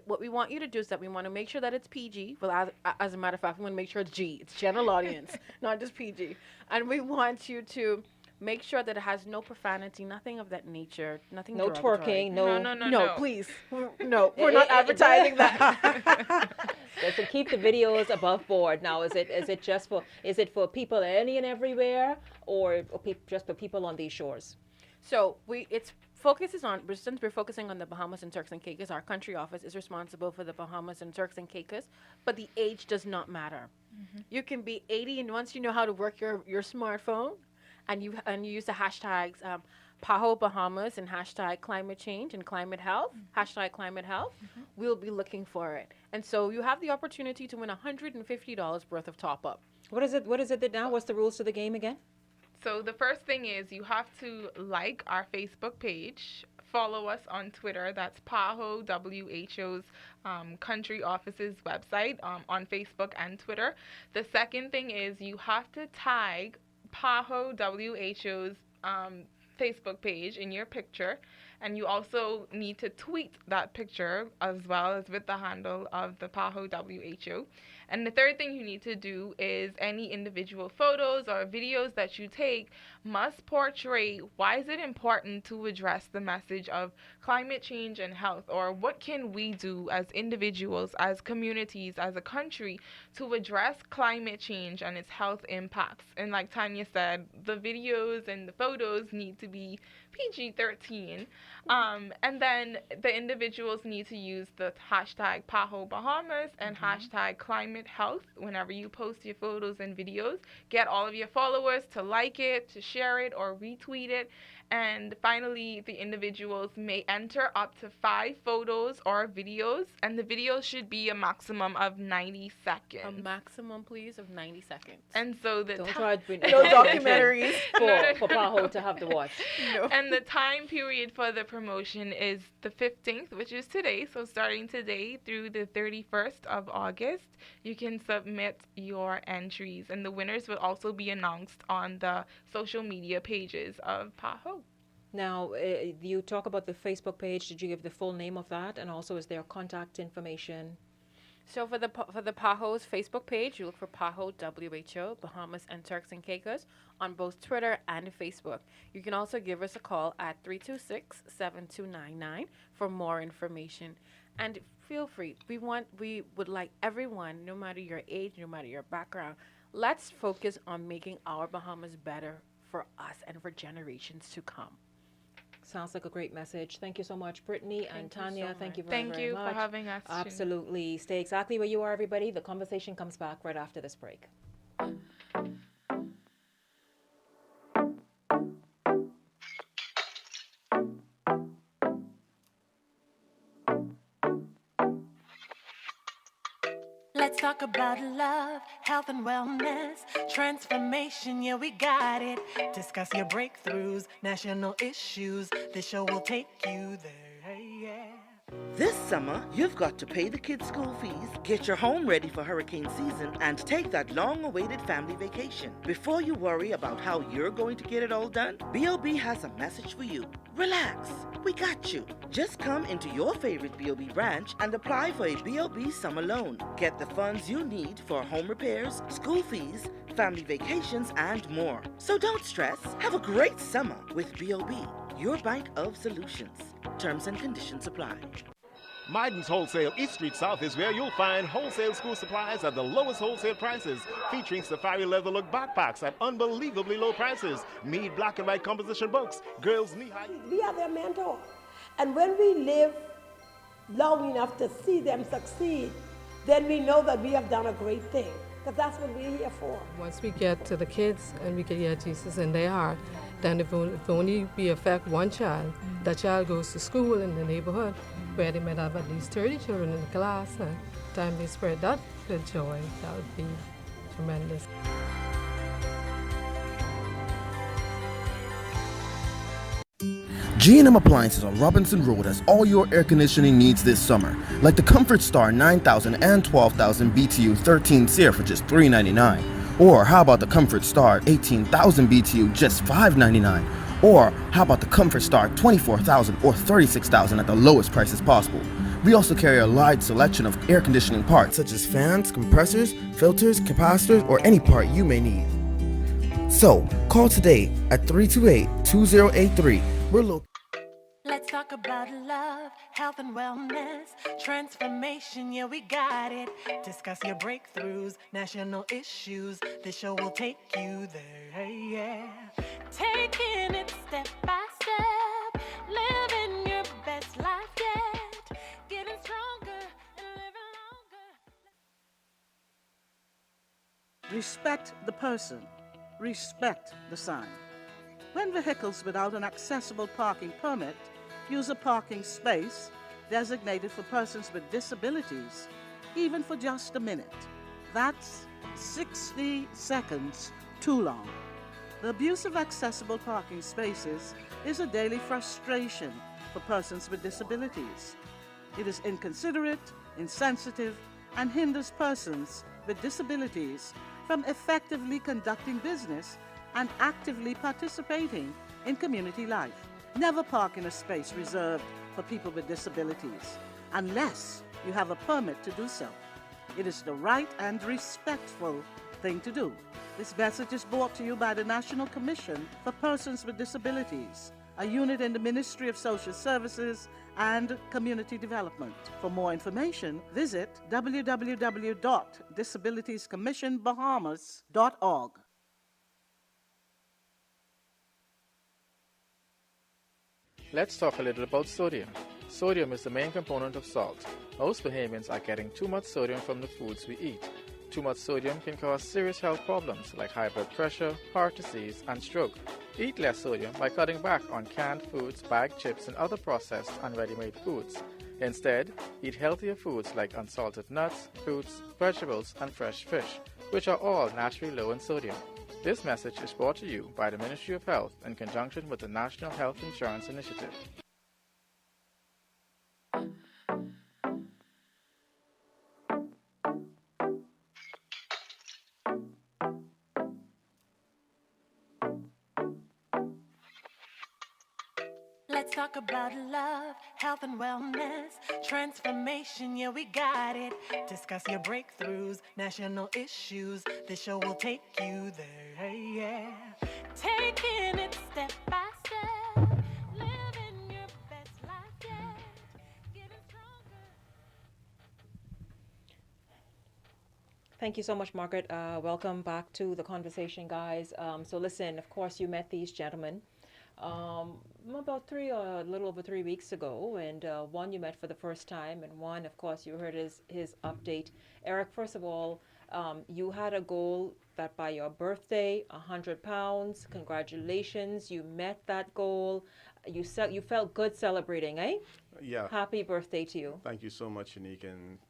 what we want you to do is that we want to make sure that it's PG. Well, as a matter of fact, we want to make sure it's G. It's general audience, not just PG. And we want you to make sure that it has no profanity, nothing of that nature, nothing No derogatory. twerking, No, please. No, we're not advertising that. So keep the videos above board. Now, is it for people any and everywhere, or just for people on these shores? So since we're focusing on the Bahamas and Turks and Caicos, our country office is responsible for the Bahamas and Turks and Caicos, but the age does not matter. You can be 80, and once you know how to work your smartphone, and you use the hashtags PAHO Bahamas and hashtag climate change and climate health, hashtag climate health, we'll be looking for it. And so you have the opportunity to win $150 worth of top up. What is it that now? What's the rules to the game again? So the first thing is you have to like our Facebook page, follow us on Twitter. That's PAHO, WHO's country office's website on Facebook and Twitter. The second thing is you have to tag PAHO, WHO's Facebook page in your picture. And you also need to tweet that picture as well as with the handle of the PAHO WHO. And the third thing you need to do is any individual photos or videos that you take must portray why is it important to address the message of climate change and health, or what can we do as individuals, as communities, as a country to address climate change and its health impacts. And like Tanya said, the videos and the photos need to be PG-13. And then the individuals need to use the hashtag PAHO Bahamas and hashtag climate health whenever you post your photos and videos. Get all of your followers to like it, to share it, or retweet it. And finally, the individuals may enter up to 5 photos or videos, and the videos should be a maximum of 90 seconds. A maximum, please, of 90 seconds. And so the Don't try to bring no documentaries for PAHO to have to watch. No. And the time period for the promotion is the 15th, which is today. So starting today through the 31st of August, you can submit your entries. And the winners will also be announced on the social media pages of PAHO. Now, you talk about the Facebook page. Did you give the full name of that? And also, is there contact information? So for the PAHO's Facebook page, you look for PAHO WHO, Bahamas and Turks and Caicos, on both Twitter and Facebook. You can also give us a call at 326-7299 for more information. And feel free. We would like everyone, no matter your age, no matter your background, let's focus on making our Bahamas better for us and for generations to come. Sounds like a great message. Thank you so much, Brittany and Tanya. Thank you very, Thank very you much. for having us. Absolutely. Stay exactly where you are, everybody. The conversation comes back right after this break. Let's talk about love, health and wellness, transformation, yeah, we got it. Discuss your breakthroughs, national issues. This show will take you there, yeah. This summer, you've got to pay the kids' school fees, get your home ready for hurricane season, and take that long-awaited family vacation. Before you worry about how you're going to get it all done, B.O.B. has a message for you. Relax, we got you. Just come into your favorite B.O.B. branch and apply for a B.O.B. summer loan. Get the funds you need for home repairs, school fees, family vacations, and more. So don't stress. Have a great summer with B.O.B., your bank of solutions. Terms and conditions apply. Miden's Wholesale East Street South is where you'll find wholesale school supplies at the lowest wholesale prices, featuring safari leather look backpacks at unbelievably low prices, Mead black and white composition books, girls knee-high. We are their mentor. And when we live long enough to see them succeed, then we know that we have done a great thing, because that's what we're here for. Once we get to the kids and we can get Jesus in their heart, then if only we affect one child, that child goes to school in the neighborhood where they might have at least 30 children in the class, and time they spread that good joy, that would be tremendous. G&M Appliances on Robinson Road has all your air conditioning needs this summer, like the Comfort Star 9000 and 12,000 BTU 13 SEER for just $399. Or how about the Comfort Star 18,000 BTU just $599? Or how about the Comfort Star 24,000 or 36,000 at the lowest prices possible? We also carry a large selection of air conditioning parts such as fans, compressors, filters, capacitors, or any part you may need. So, call today at 328-2083. We're located. Let's talk about love, health and wellness, transformation, yeah, we got it. Discuss your breakthroughs, national issues. This show will take you there, yeah. Taking it step by step, living your best life yet, getting stronger and living longer. Respect the person. Respect the sign. When vehicles without an accessible parking permit use a parking space designated for persons with disabilities, even for just a minute, that's 60 seconds too long. The abuse of accessible parking spaces is a daily frustration for persons with disabilities. It is inconsiderate, insensitive, and hinders persons with disabilities from effectively conducting business and actively participating in community life. Never park in a space reserved for people with disabilities unless you have a permit to do so. It is the right and respectful thing to do. This message is brought to you by the National Commission for Persons with Disabilities, a unit in the Ministry of Social Services and Community Development. For more information, visit www.disabilitiescommissionbahamas.org. Let's talk a little about sodium. Sodium is the main component of salt. Most Bahamians are getting too much sodium from the foods we eat. Too much sodium can cause serious health problems like high blood pressure, heart disease, and stroke. Eat less sodium by cutting back on canned foods, bagged chips, and other processed and ready-made foods. Instead, eat healthier foods like unsalted nuts, fruits, vegetables, and fresh fish, which are all naturally low in sodium. This message is brought to you by the Ministry of Health in conjunction with the National Health Insurance Initiative. Let's talk about love, health and wellness, transformation, yeah, we got it. Discuss your breakthroughs, national issues. This show will take you there, yeah. Taking it step by step, living your best life yet, getting stronger. Thank you so much, Margaret. Welcome back to the conversation, guys. So listen, of course, you met these gentlemen about a little over 3 weeks ago, and one you met for the first time, and one, of course, you heard his update. Eric, first of all, you had a goal that by your birthday, 100 pounds. Congratulations, you met that goal. You felt good celebrating, eh? Yeah. Happy birthday to you. Thank you so much, Shenique, and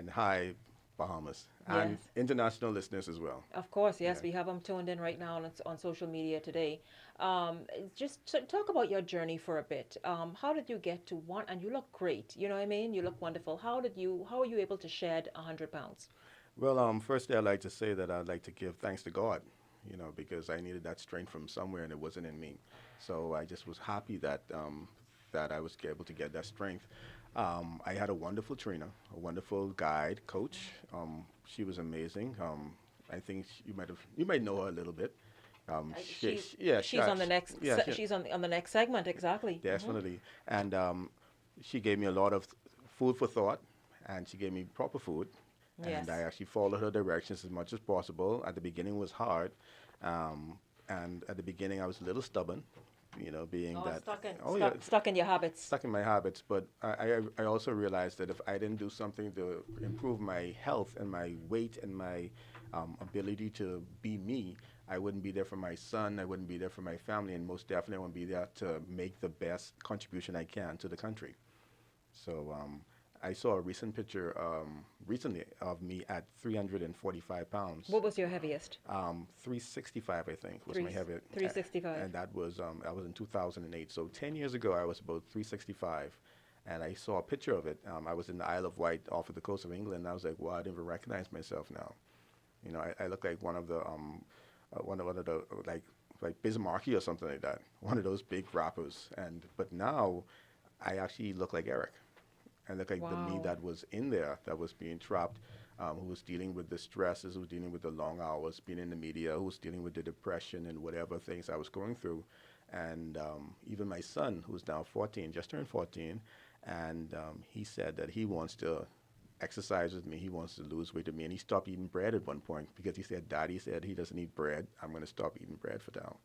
hi. Bahamas and Yes. international listeners as well. Of course, yes, we have them tuned in right now on social media today. Talk about your journey for a bit. How did you get to one? And you look great. You know what I mean? You look wonderful. How were you able to shed 100 pounds? Well, firstly, I'd like to say that I'd like to give thanks to God, because I needed that strength from somewhere and it wasn't in me. So I just was happy that that I was able to get that strength. I had a wonderful trainer, a wonderful guide, coach. She was amazing. I think you might know her a little bit. She's on the next. She's on the next segment, exactly. Definitely, and she gave me a lot of food for thought, and she gave me proper food, and I actually followed her directions as much as possible. At the beginning, it was hard, and at the beginning, I was a little stubborn, being stuck in your habits. Stuck in my habits, but I also realized that if I didn't do something to improve my health and my weight and my ability to be me, I wouldn't be there for my son, I wouldn't be there for my family, and most definitely I wouldn't be there to make the best contribution I can to the country. So I saw a recent picture recently of me at 345 pounds. What was your heaviest? 365, I think, was my heaviest. 365. And that was in 2008. So 10 years ago, I was about 365. And I saw a picture of it. I was in the Isle of Wight off of the coast of England. And I was like, wow, I didn't even recognize myself now. I look like one of the like Bismarcky or something like that. One of those big rappers. But now I actually look like Eric. I look like the me that was in there, that was being trapped, who was dealing with the stresses, who was dealing with the long hours, being in the media, who was dealing with the depression and whatever things I was going through. And even my son, who's now 14, just turned 14, and he said that he wants to exercise with me, he wants to lose weight with me, and he stopped eating bread at one point because he said, Daddy said he doesn't eat bread, I'm going to stop eating bread for now.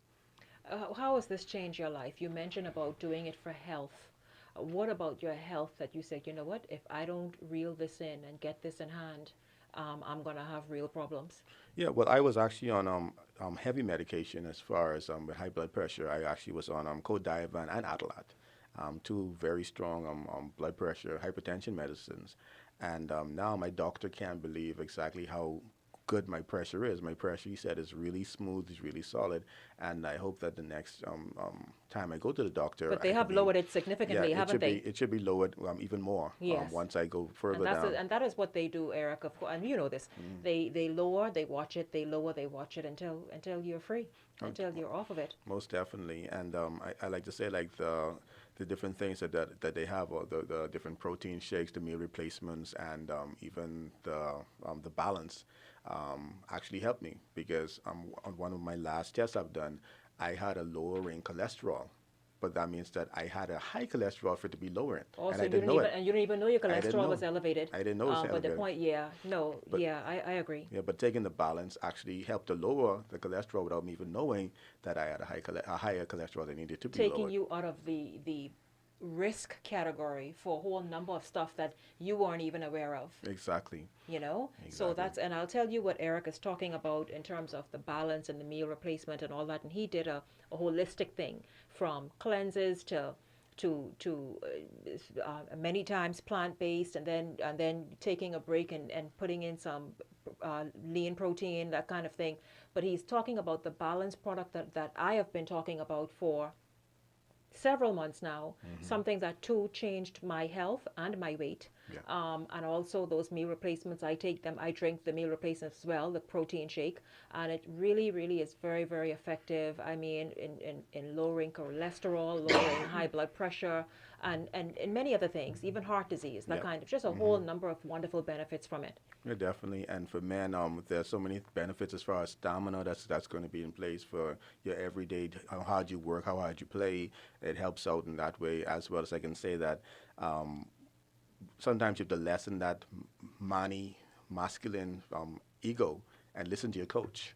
How has this changed your life? You mentioned about doing it for health. What about your health that you said, you know what, if I don't reel this in and get this in hand, I'm going to have real problems? Yeah, well, I was actually on heavy medication as far as with high blood pressure. I actually was on Codivan and Adalat, two very strong blood pressure, hypertension medicines. And now my doctor can't believe exactly how good my pressure is. My pressure, he said, is really smooth, is really solid, and I hope that the next time I go to the doctor... But they have lowered it significantly, haven't they? It should be lowered even more once I go further down. And that is what they do, Eric, of course, and you know this. They lower, they watch it, they lower, they watch it until you're free, until you're off of it. Most definitely, and I like to say, like, the different things that they have, or the different protein shakes, the meal replacements, and even the balance actually helped me, because on one of my last tests I've done, I had a lowering cholesterol, but that means that I had a high cholesterol for it to be lowering. Also, and I didn't know it. And you didn't even know your cholesterol was elevated. I didn't know it was elevated. But the point, I agree. Yeah, but taking the balance actually helped to lower the cholesterol without me even knowing that I had a higher cholesterol than needed to be lowered. Taking you out of the risk category for a whole number of stuff that you weren't even aware of. Exactly. So and I'll tell you what Eric is talking about in terms of the balance and the meal replacement and all that, and he did a holistic thing from cleanses to many times plant-based, and then taking a break and putting in some lean protein, that kind of thing. But he's talking about the balanced product that I have been talking about for several months now, something that too changed my health and my weight. And also those meal replacements, I take them, I drink the meal replacements as well, the protein shake, and it really, really is very, very effective. I mean, in lowering cholesterol, lowering high blood pressure, and in many other things, even heart disease, that kind of, just a whole number of wonderful benefits from it. Yeah, definitely. And for men, there's so many benefits as far as stamina that's going to be in place for your everyday, how hard you work, how hard you play. It helps out in that way, as well as I can say that sometimes you have to lessen that masculine ego and listen to your coach.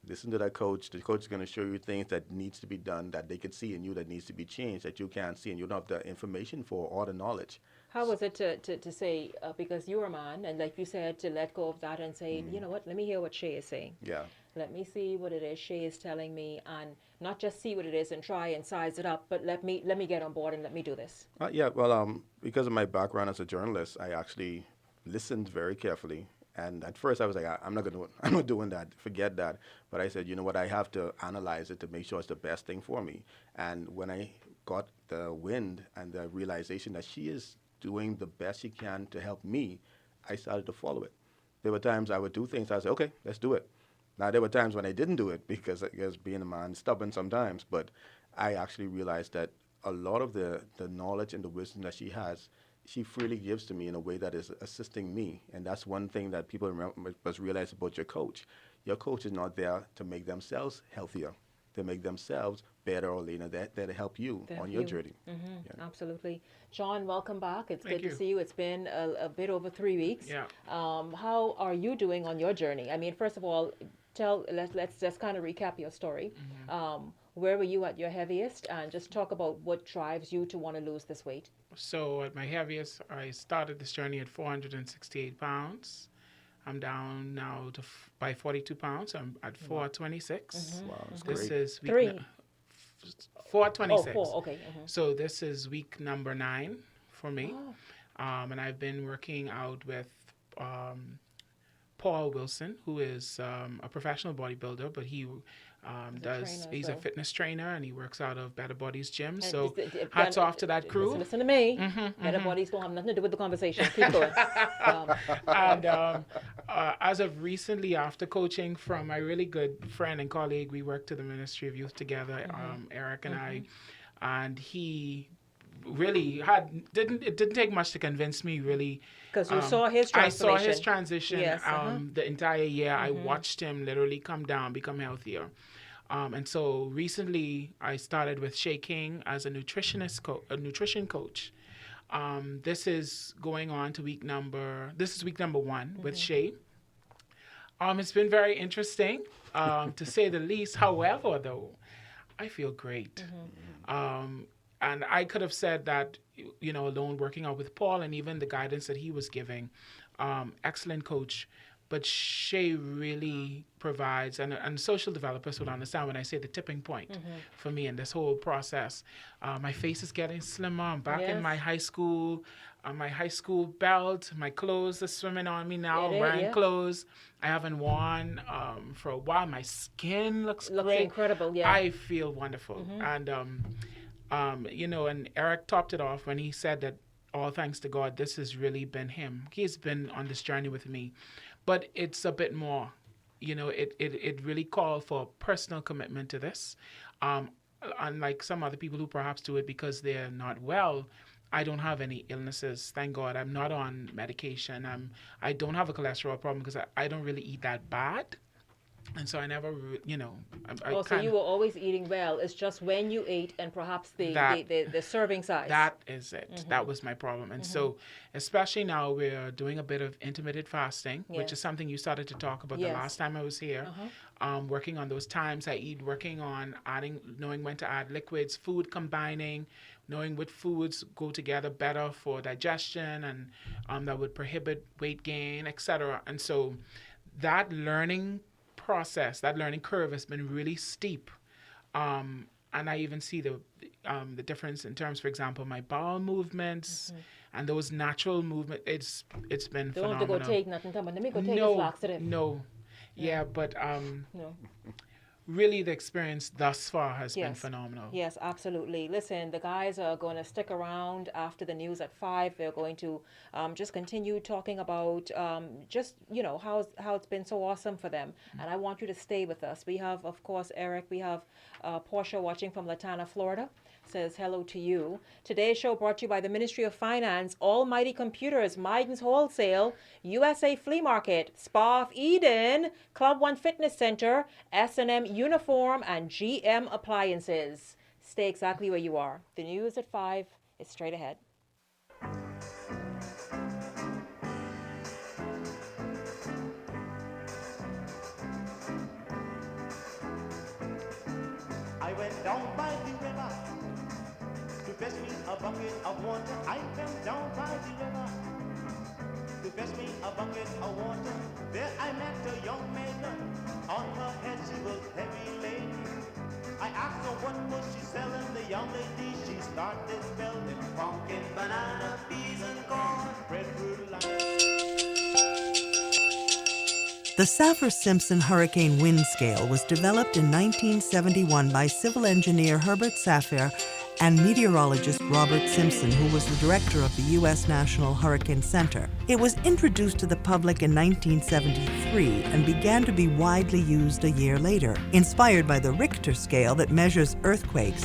Listen to that coach. The coach is going to show you things that needs to be done, that they can see in you, that needs to be changed, that you can't see and you don't have the information for or the knowledge. How was it to say, because you're a man, and like you said, to let go of that and say, you know what, let me hear what Shay is saying. Yeah. Let me see what it is Shay is telling me, and not just see what it is and try and size it up, but let me get on board and let me do this. Yeah, well, because of my background as a journalist, I actually listened very carefully, And at first I was like, I'm not doing that. Forget that. But I said, you know what? I have to analyze it to make sure it's the best thing for me. And when I got the wind and the realization that she is doing the best she can to help me, I started to follow it. There were times I would do things, I would say, okay, let's do it. Now, there were times when I didn't do it because I guess being a man, stubborn sometimes, but I actually realized that a lot of the knowledge and the wisdom that she has, she freely gives to me in a way that is assisting me. And that's one thing that people must realize about your coach. Your coach is not there to make themselves healthier, to make themselves better or leaner. They're there to help you on your journey. Absolutely. John, welcome back. It's Thank good to see you. It's been a bit over 3 weeks. Yeah. How are you doing on your journey? I mean, first of all, let's just kind of recap your story. Where were you at your heaviest? And just talk about what drives you to want to lose this weight. So at my heaviest, I started this journey at 468 pounds. I'm down now by 42 pounds. I'm at 426. Wow, that's This great. is week 426. Oh, 4, okay. So this is week number 9 for me. And I've been working out with Paul Wilson, who is a professional bodybuilder, but he's a fitness trainer, and he works out of Better Bodies Gym. So hats off to that crew. Listen to me. Better Bodies don't have nothing to do with the conversation. Keep going. And as of recently, after coaching from my really good friend and colleague, we worked to the Ministry of Youth together, Eric and I, and he really it didn't take much to convince me, really. Because you saw his transformation. I saw his transition. Yes, the entire year. I watched him literally come down, become healthier. And so recently I started with Shay King as a nutrition coach. This is going on to week number 1 with Shay. It's been very interesting, to say the least. However, though, I feel great. And I could have said that, alone working out with Paul and even the guidance that he was giving, excellent coach. But Shay really provides, and social developers would understand when I say the tipping point for me in this whole process. My face is getting slimmer. I'm back in my high school belt. My clothes are swimming on me now. I'm wearing clothes I haven't worn for a while. My skin looks great. Incredible, yeah. I feel wonderful. And, and Eric topped it off when he said that all thanks to God, this has really been him. He's been on this journey with me. But it's a bit more, it really called for personal commitment to this. Unlike some other people who perhaps do it because they're not well, I don't have any illnesses. Thank God. I'm not on medication. I don't have a cholesterol problem because I don't really eat that bad. And so I never, so you were always eating well. It's just when you ate and perhaps the serving size. That is it. That was my problem. And so, especially now, we're doing a bit of intermittent fasting, which is something you started to talk about the last time I was here. Working on those times I eat, working on knowing when to add liquids, food combining, knowing what foods go together better for digestion and that would prohibit weight gain, etc. And so that learning curve has been really steep, and I even see the difference in terms, for example, my bowel movements and those natural movements. It's been phenomenal. Don't have to go take nothing. Let me go take this laxative. No, but really the experience thus far has been phenomenal. Yes, absolutely. Listen, the guys are going to stick around after the news at 5. They're going to just continue talking about how it's been so awesome for them. And I want you to stay with us. We have, of course, Eric. We have Portia watching from Latana, Florida. Says hello to you. Today's show brought to you by the Ministry of Finance, Almighty Computers, Miden's Wholesale, USA Flea Market, Spa of Eden, Club One Fitness Center, S&M Uniform, and GM Appliances. Stay exactly where you are. The news at 5 is straight ahead. I went down by the river to fetch me a bucket of water. I went down by the river to fetch me a bucket of water. There I met a young maiden. On her head she was heavy laden. I asked her what was she selling. The young lady, she started spelling pumpkin, banana, peas, and corn. Breadfruit, lime. The Saffir-Simpson Hurricane Wind Scale was developed in 1971 by civil engineer Herbert Saffir and meteorologist Robert Simpson, who was the director of the U.S. National Hurricane Center. It was introduced to the public in 1973 and began to be widely used a year later. Inspired by the Richter scale that measures earthquakes,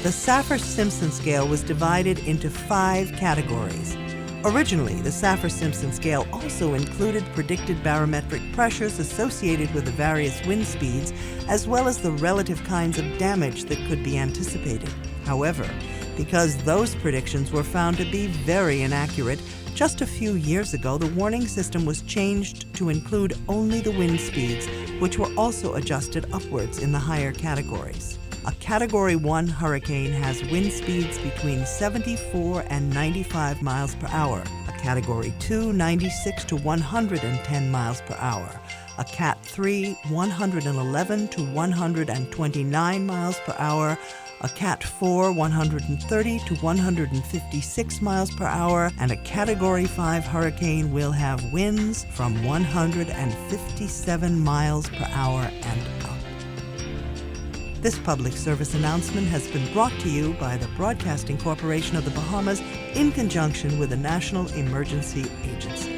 the Saffir-Simpson scale was divided into 5 categories. Originally, the Saffir-Simpson scale also included predicted barometric pressures associated with the various wind speeds, as well as the relative kinds of damage that could be anticipated. However, because those predictions were found to be very inaccurate, just a few years ago the warning system was changed to include only the wind speeds, which were also adjusted upwards in the higher categories. A Category 1 hurricane has wind speeds between 74 and 95 miles per hour. A Category 2, 96 to 110 miles per hour. A Cat 3, 111 to 129 miles per hour. A Cat 4, 130 to 156 miles per hour. And a Category 5 hurricane will have winds from 157 miles per hour and up. This public service announcement has been brought to you by the Broadcasting Corporation of the Bahamas in conjunction with the National Emergency Agency.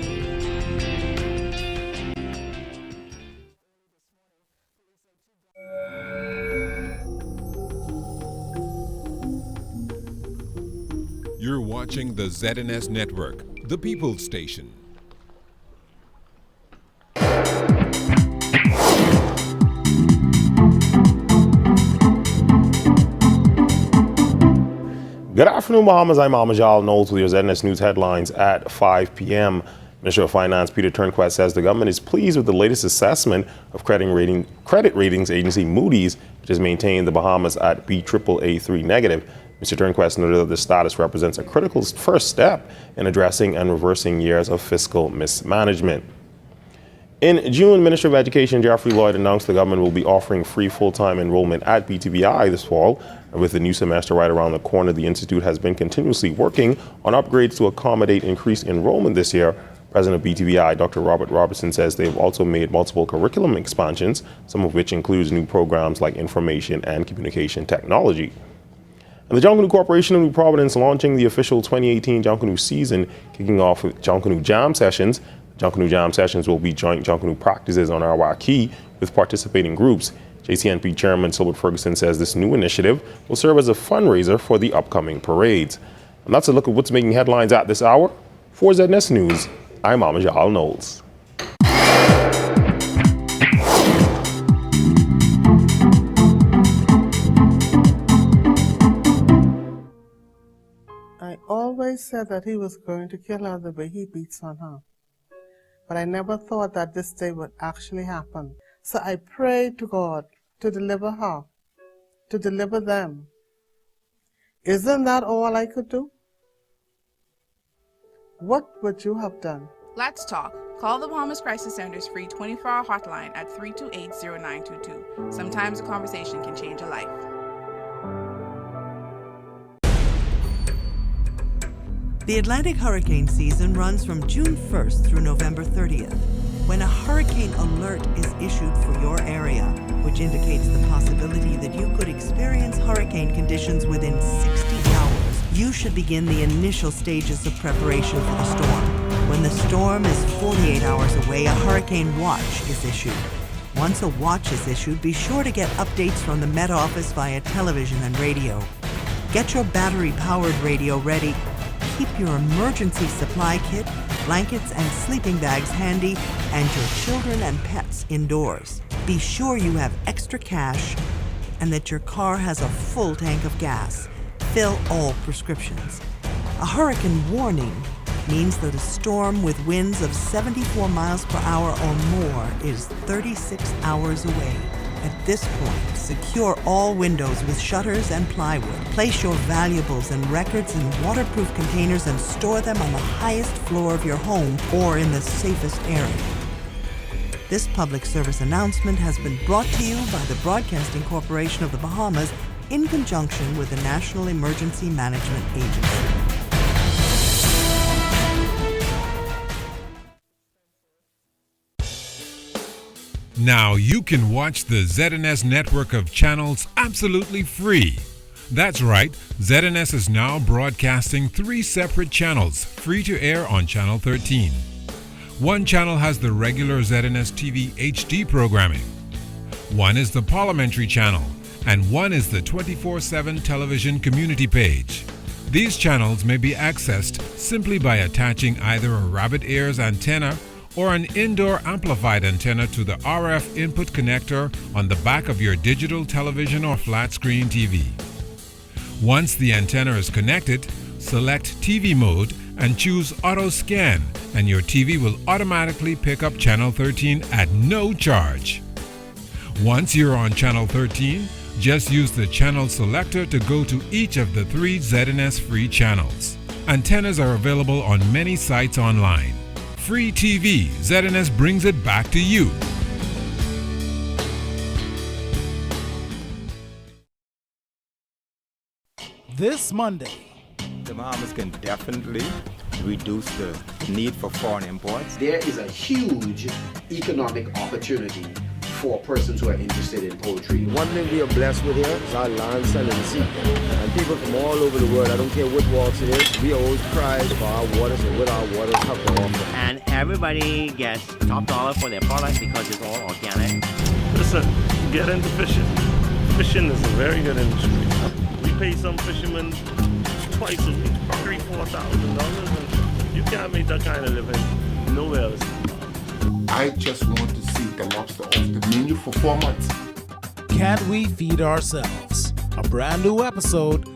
You're watching the ZNS Network, the People's Station. Good afternoon, Bahamas. I'm Amajal Knowles with your ZNS News headlines at 5 p.m. Minister of Finance Peter Turnquest says the government is pleased with the latest assessment of credit ratings agency Moody's, which has maintained the Bahamas at Baa3 negative. Mr. Turnquest noted that the status represents a critical first step in addressing and reversing years of fiscal mismanagement. In June, Minister of Education Jeffrey Lloyd announced the government will be offering free full-time enrollment at BTBI this fall. And with the new semester right around the corner, the Institute has been continuously working on upgrades to accommodate increased enrollment this year. President of BTBI, Dr. Robert Robertson, says they've also made multiple curriculum expansions, some of which includes new programs like information and communication technology. And the Junkanoo Corporation of New Providence launching the official 2018 Junkanoo season, kicking off with Junkanoo Jam Sessions. Junkanoo Jam Sessions will be joint Junkanoo practices on our Key with participating groups. JCNP Chairman Silbert Ferguson says this new initiative will serve as a fundraiser for the upcoming parades. And that's a look at what's making headlines at this hour. For ZNS News, I'm Amajal Knowles. I always said that he was going to kill her the way he beats on her. But I never thought that this day would actually happen. So I prayed to God to deliver her, to deliver them. Isn't that all I could do? What would you have done? Let's talk. Call the Bahamas Crisis Center's free 24-hour hotline at 328-0922. Sometimes a conversation can change a life. The Atlantic hurricane season runs from June 1st through November 30th. When a hurricane alert is issued for your area, which indicates the possibility that you could experience hurricane conditions within 60 hours, you should begin the initial stages of preparation for the storm. When the storm is 48 hours away, a hurricane watch is issued. Once a watch is issued, be sure to get updates from the Met Office via television and radio. Get your battery-powered radio ready. Keep your emergency supply kit, blankets, and sleeping bags handy, and your children and pets indoors. Be sure you have extra cash and that your car has a full tank of gas. Fill all prescriptions. A hurricane warning means that a storm with winds of 74 miles per hour or more is 36 hours away. At this point, secure all windows with shutters and plywood. Place your valuables and records in waterproof containers and store them on the highest floor of your home or in the safest area. This public service announcement has been brought to you by the Broadcasting Corporation of the Bahamas in conjunction with the National Emergency Management Agency. Now you can watch the ZNS network of channels absolutely free. That's right, ZNS is now broadcasting 3 separate channels free to air on Channel 13. One channel has the regular ZNS TV HD programming. One is the Parliamentary channel, and one is the 24/7 television community page. These channels may be accessed simply by attaching either a rabbit ears antenna or an indoor amplified antenna to the RF input connector on the back of your digital television or flat screen TV. Once the antenna is connected, select TV mode and choose Auto Scan, and your TV will automatically pick up Channel 13 at no charge. Once you're on Channel 13, just use the channel selector to go to each of the 3 ZNS free channels. Antennas are available on many sites online. Free TV, ZNS brings it back to you. This Monday, the Bahamas can definitely reduce the need for foreign imports. There is a huge economic opportunity for persons who are interested in poultry. One thing we are blessed with here is our land, sun, and sea. And people from all over the world, I don't care what walks it is, we always prize for our waters and what our waters have to offer. And everybody gets top dollar for their product because it's all organic. Listen, get into fishing. Fishing is a very good industry. We pay some fishermen twice a week, $3,000-$4,000, and you can't make that kind of living nowhere else. I just want to see the lobster off the menu for 4 months. Can't We Feed Ourselves? A brand new episode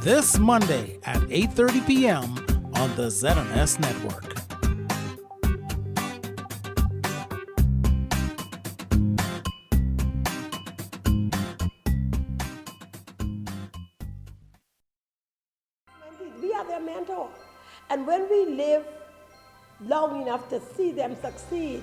this Monday at 8:30 p.m. on the ZNS Network. We are their mentor. And when we live long enough to see them succeed,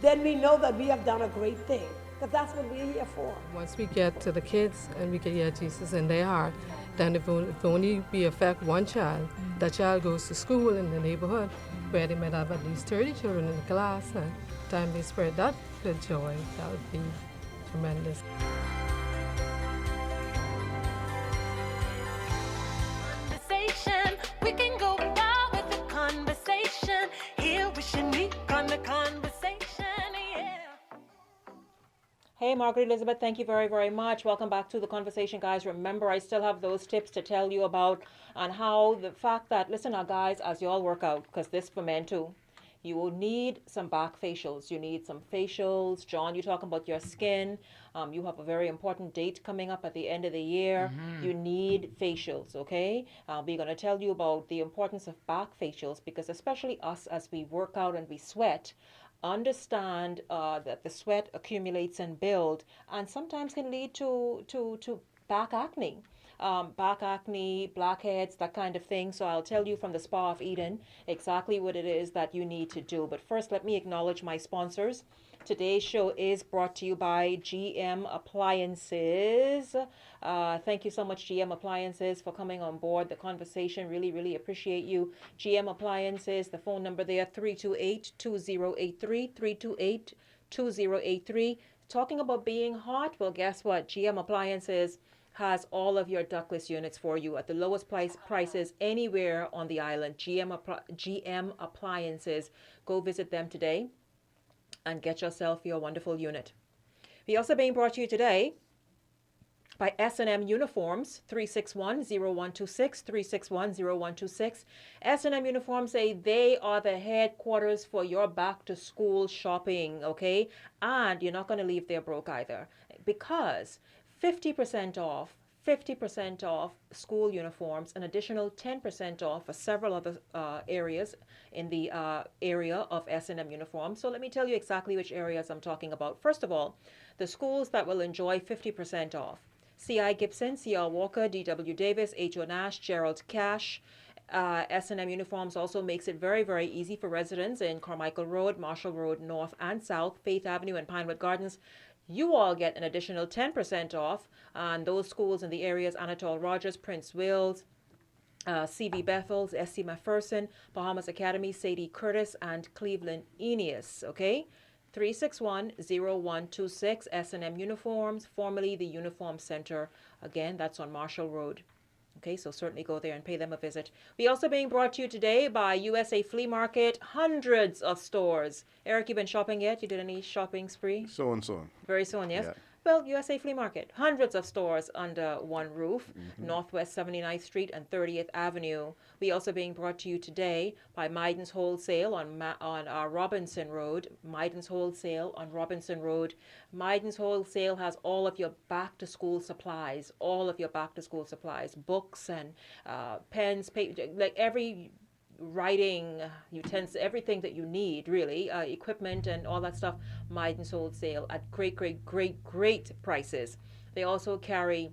then we know that we have done a great thing. Because that's what we're here for. Once we get to the kids and we can get Jesus in their heart, then if only we affect one child, that child goes to school in the neighborhood where they might have at least 30 children in the class, and time they spread that good joy, that would be tremendous. We can go far with the conversation. Here with Shenique on the conversation, yeah. Hey, Margaret Elizabeth, thank you very, very much. Welcome back to the conversation, guys. Remember, I still have those tips to tell you about on how the fact that, listen now, guys, as you all work out, because this for men too, you will need some back facials. You need some facials. John, you're talking about your skin. You have a very important date coming up at the end of the year. You need facials, okay? We're going to tell you about the importance of back facials because especially us as we work out and we sweat, understand that the sweat accumulates and builds and sometimes can lead to back acne. Back acne, blackheads, that kind of thing. So I'll tell you from the Spa of Eden exactly what it is that you need to do. But first, let me acknowledge my sponsors. Today's show is brought to you by GM Appliances. Thank you so much, GM Appliances, for coming on board the conversation. Really, really appreciate you. GM Appliances, the phone number there, 328-2083, 328-2083. Talking about being hot, well, guess what? GM Appliances has all of your ductless units for you at the lowest prices anywhere on the island. GM Appliances. Go visit them today and get yourself your wonderful unit. We also being brought to you today by S&M Uniforms, 361-0126, 361-0126. S&M Uniforms say they are the headquarters for your back-to-school shopping, okay? And you're not going to leave there broke either because 50% off school uniforms, an additional 10% off for several other areas in the area of S&M uniforms. So let me tell you exactly which areas I'm talking about. First of all, the schools that will enjoy 50% off. C.I. Gibson, C.R. Walker, D.W. Davis, H.O. Nash, Gerald Cash. S&M Uniforms also makes it very, very easy for residents in Carmichael Road, Marshall Road, North and South, Faith Avenue and Pinewood Gardens. You all get an additional 10% off on those schools in the areas Anatole Rogers, Prince Wills, C.V. Bethels, S.C. McPherson, Bahamas Academy, Sadie Curtis, and Cleveland Eneas, okay? 361-0126, S&M Uniforms, formerly the Uniform Center. Again, that's on Marshall Road. Okay, so certainly go there and pay them a visit. We also being brought to you today by USA Flea Market, hundreds of stores. Eric, you been shopping yet? You did any shopping spree? So and so. Very soon, yes? Yeah. Well, USA Flea Market, hundreds of stores under one roof, Northwest 79th Street and 30th Avenue. We also being brought to you today by Maiden's Wholesale on Robinson Road. Maiden's Wholesale on Robinson Road. Maiden's Wholesale has all of your back-to-school supplies, books and pens, paper, like every writing utensils, everything that you need, really, equipment and all that stuff. Maiden's Wholesale at great prices. They also carry,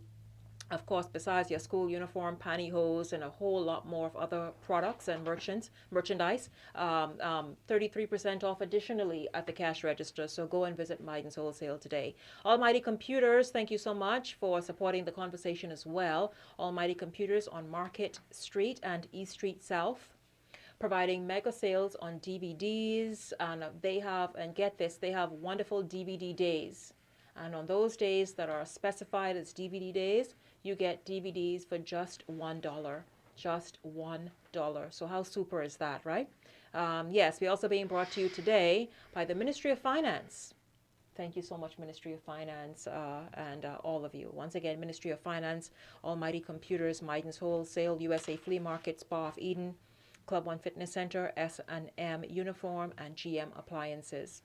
of course, besides your school uniform, pantyhose, and a whole lot more of other products and merchandise, 33% off additionally at the cash register. So go and visit Maiden's Wholesale today. Almighty Computers, thank you so much for supporting the conversation as well. Almighty Computers on Market Street and East Street South, providing mega sales on DVDs, and they have, and get this, they have wonderful DVD days. And on those days that are specified as DVD days, you get DVDs for just $1. Just $1. So how super is that, right? Yes, we're also being brought to you today by the Ministry of Finance. Thank you so much, Ministry of Finance, and all of you. Once again, Ministry of Finance, Almighty Computers, Maiden's Wholesale, USA Flea Market, Spa of Eden, Club One Fitness Center, S&M Uniform, and GM Appliances.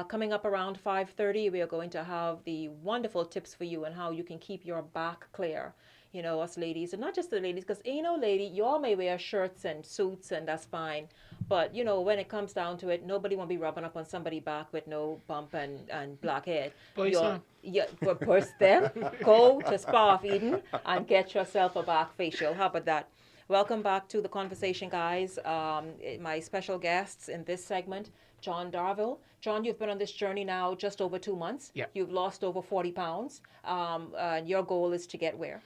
Coming up around 5:30, we are going to have the wonderful tips for you on how you can keep your back clear. You know, us ladies, and not just the ladies, because ain't no lady, you all may wear shirts and suits, and that's fine. But, you know, when it comes down to it, nobody want to be rubbing up on somebody's back with no bump and black hair. For first step, go to Spa of Eden and get yourself a back facial. How about that? Welcome back to the conversation, guys. My special guests in this segment, John Darville. John, you've been on this journey now just over 2 months. Yeah. You've lost over 40 pounds. Your goal is to get where?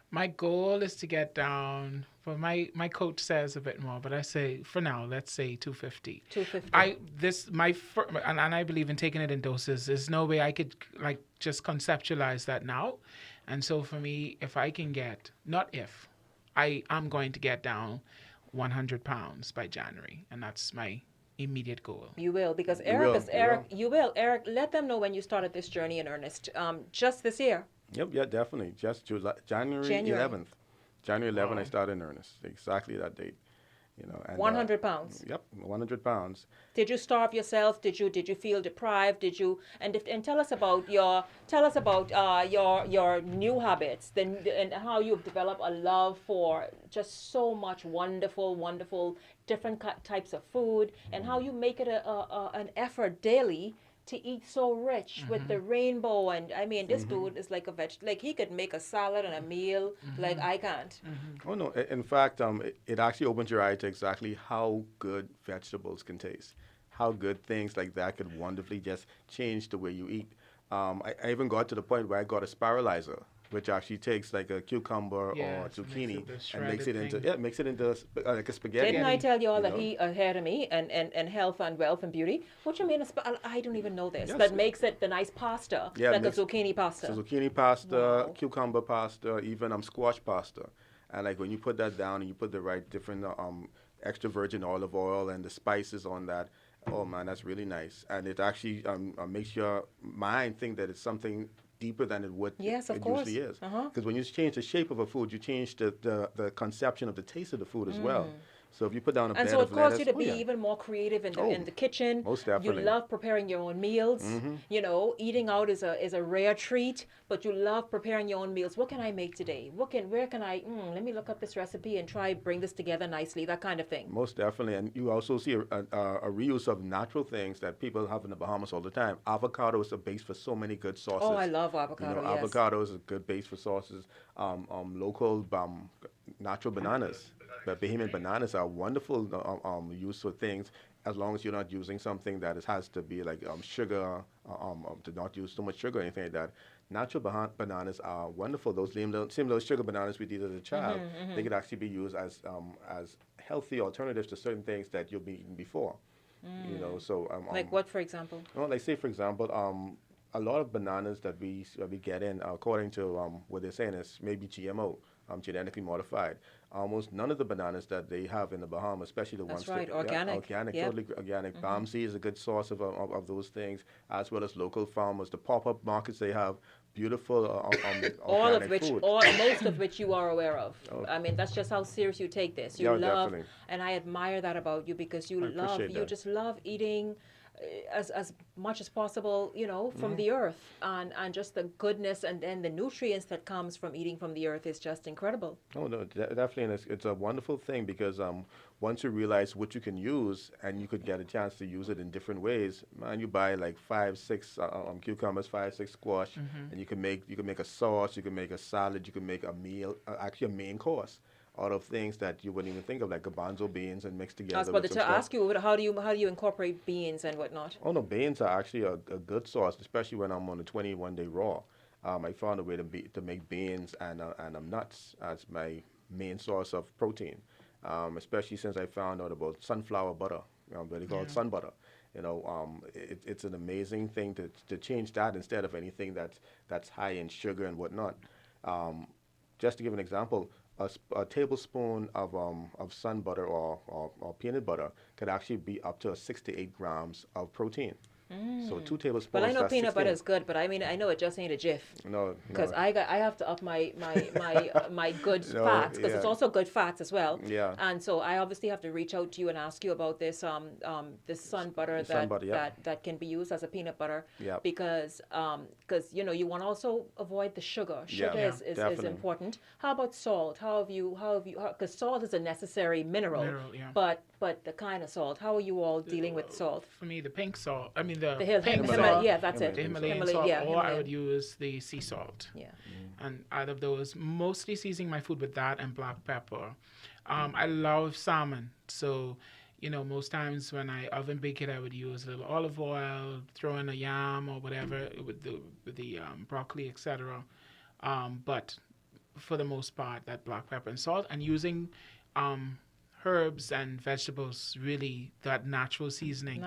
My goal is to get down, well, my coach says a bit more, but I say, for now, let's say 250. 250. And I believe in taking it in doses. There's no way I could, like, just conceptualize that now. And so for me, if I can get, not if, I'm going to get down 100 pounds by January, and that's my immediate goal. You will, because you will. Eric, let them know when you started this journey in earnest. Just this year. Yep, yeah, definitely. Just January 11th. January 11th, I started in earnest. Exactly that date. You know, and 100 pounds. Yep, 100 pounds. Did you starve yourself? Did you feel deprived? Did you and tell us about your new habits, and how you've developed a love for just so much wonderful different types of food, and how you make it an effort daily to eat so rich with the rainbow. And I mean, this dude is like a like he could make a salad and a meal like I can't. Oh no! In fact, it actually opens your eye to exactly how good vegetables can taste, how good things like that could wonderfully just change the way you eat. I even got to the point where I got a spiralizer, which actually takes like a cucumber or zucchini and makes it into like a spaghetti. Didn't I tell you all that he ahead of me and health and wealth and beauty? What you mean? I don't even know this. Yes. That makes it the nice pasta, like a zucchini pasta. So zucchini pasta, cucumber pasta, even squash pasta. And like when you put that down and you put the right different extra virgin olive oil and the spices on that, oh man, that's really nice. And it actually makes your mind think that it's something deeper than it usually is. Because when you change the shape of a food, you change the conception of the taste of the food as well. So if you put down a bed of lettuce... And so it caused you to be even more creative in the kitchen. Most definitely. You love preparing your own meals. You know, eating out is a rare treat, but you love preparing your own meals. What can I make today? Where can I... let me look up this recipe and bring this together nicely, that kind of thing. Most definitely. And you also see a reuse of natural things that people have in the Bahamas all the time. Avocado is a base for so many good sauces. Oh, I love avocado, yes. Avocado is a good base for sauces. Local natural bananas. But Bahamian bananas are wonderful use for things, as long as you're not using something that has to be like sugar, to not use too much sugar or anything like that. Natural bananas are wonderful. Those same little sugar bananas we did as a child, they could actually be used as healthy alternatives to certain things that you've eaten before. You know, so like what, for example? Well, like say for example, a lot of bananas that we get in, according to what they're saying is maybe GMO, genetically modified. Almost none of the bananas that they have in the Bahamas, especially the That's ones right, that organic. organic, Yep. totally organic. Palm seed is a good source of those things, as well as local farmers. The pop-up markets they have beautiful All of organic which, food. most of which you are aware of. Oh. I mean, that's just how serious you take this. You Yeah, love, definitely. and I admire that about you because you just love eating as much as possible, you know, from the earth, and just the goodness and then the nutrients that comes from eating from the earth is just incredible. Oh no, definitely, and it's a wonderful thing because once you realize what you can use and you could get a chance to use it in different ways, man, you buy like 5-6 cucumbers, 5-6 squash, and you can make a sauce, you can make a salad, you can make a meal, actually a main course out of things that you wouldn't even think of, like garbanzo beans and mixed together. I was about to ask you, how do you incorporate beans and whatnot? Oh no, beans are actually a good sauce, especially when I'm on a 21-day raw. I found a way to make beans and nuts as my main source of protein, especially since I found out about sunflower butter, what they call sun butter. You know, it's an amazing thing to change that instead of anything that's high in sugar and whatnot. Just to give an example, a tablespoon of sun butter or peanut butter could actually be up to 6 to 8 grams of protein. So 2 tablespoons. Well, I know that's peanut 16. butter is good, but I mean, I know it just ain't a jiff. No, because I have to up my good fats, because it's also good fats as well. Yeah. And so I obviously have to reach out to you and ask you about this this sun butter that can be used as a peanut butter. Yeah. Because you know you want to also avoid the sugar. Sugar is important. How about salt? How have you because salt is a necessary mineral. But the kind of salt. How are you all dealing with salt? For me, the pink salt. I mean the pink salt. Yeah, that's it. The Himalayan salt, or I would use the sea salt. Yeah. And out of those, mostly seasoning my food with that and black pepper. I love salmon, so you know most times when I oven bake it, I would use a little olive oil, throw in a yam or whatever with the broccoli, etc. But for the most part, that black pepper and salt, and using herbs and vegetables, really that natural seasoning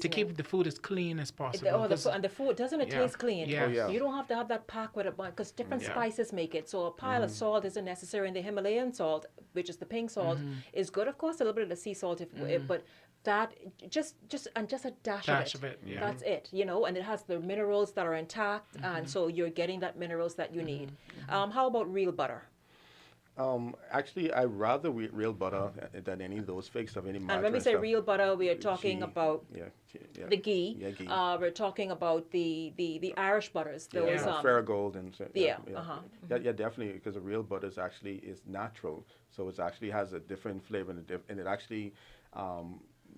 to keep the food as clean as possible. And the food, doesn't it taste clean? Yeah. Oh, yeah. You don't have to have that pack with it, because different spices make it. So a pile of salt isn't necessary, and the Himalayan salt, which is the pink salt, is good. Of course, a little bit of the sea salt, but that just a dash of it. Yeah. That's it, you know, and it has the minerals that are intact, and so you're getting that minerals that you need. How about real butter? Actually, I rather real butter than any of those fakes of any margarine. And when we say stuff. real butter, we are talking about the ghee. Yeah, ghee. We're talking about the Irish butters. Those Faragold and yeah, definitely, because the real butter is natural, so it actually has a different flavor and it actually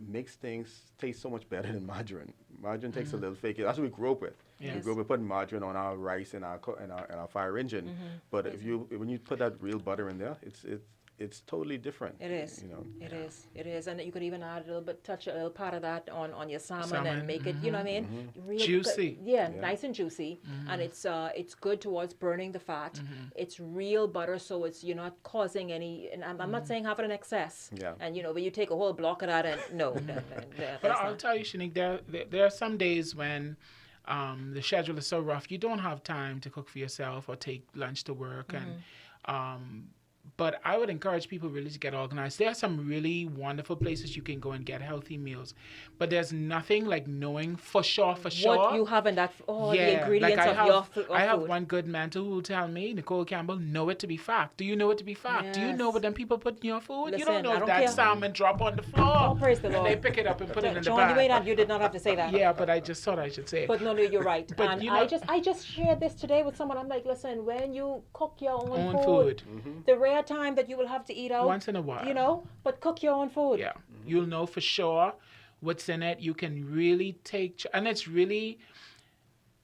makes things taste so much better than margarine. Margarine takes a little fake. That's what we grew up with. Yes. We grew up with putting margarine on our rice and our fire engine. But when you put that real butter in there, it's totally different. It is. You know. It is, and you could even add a little part of that on your salmon and make it. You know what I mean? Real Juicy. Nice and juicy, and it's good towards burning the fat. It's real butter, so you're not causing any. And I'm not saying have it in excess. Yeah. And you know, when you take a whole block of that, and no. But I'll tell you, Shenique, there are some days when the schedule is so rough, you don't have time to cook for yourself or take lunch to work, and but I would encourage people really to get organized. There are some really wonderful places you can go and get healthy meals, but there's nothing like knowing for sure what you have in that. The ingredients like of your I have food. one good mentor who will tell me, Nicole Campbell, know it to be fact. Do you know it to be fact? Yes. Do you know what them people put in your food? Listen, you don't know I if don't that care. salmon drop on the floor. Oh, praise the and Lord. they pick it up and put it in John, the bag. you did not have to say that. Yeah, but I just thought I should say it. But no, you're right. But and you know, I just shared this today with someone. I'm like, listen, when you cook your own food. The rare time that you will have to eat out Once in a while. You know, but cook your own food. Yeah. You'll know for sure what's in it. You can really and it's really,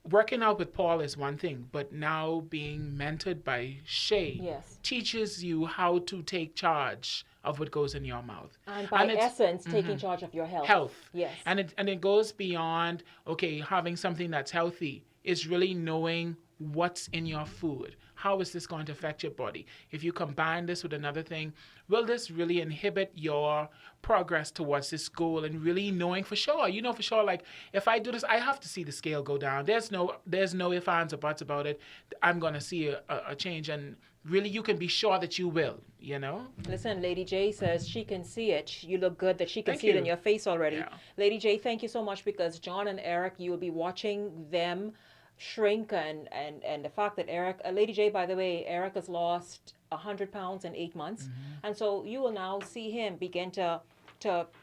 working out with Paul is one thing, but now being mentored by Shay teaches you how to take charge of what goes in your mouth. And by essence, taking charge of your health. Yes. And it goes beyond, having something that's healthy. It's really knowing what's in your food. how is this going to affect your body? If you combine this with another thing, will this really inhibit your progress towards this goal? And really knowing for sure, for sure, like if I do this, I have to see the scale go down. There's no ifs, ands, or buts about it. I'm going to see a change, and really you can be sure that you will, Listen, Lady J says she can see it. You look good that she can Thank see you. it in your face already. Yeah. Lady J, thank you so much, because John and Eric, you will be watching them shrink, and the fact that Lady J, by the way, Eric has lost 100 pounds in 8 months. And so you will now see him begin to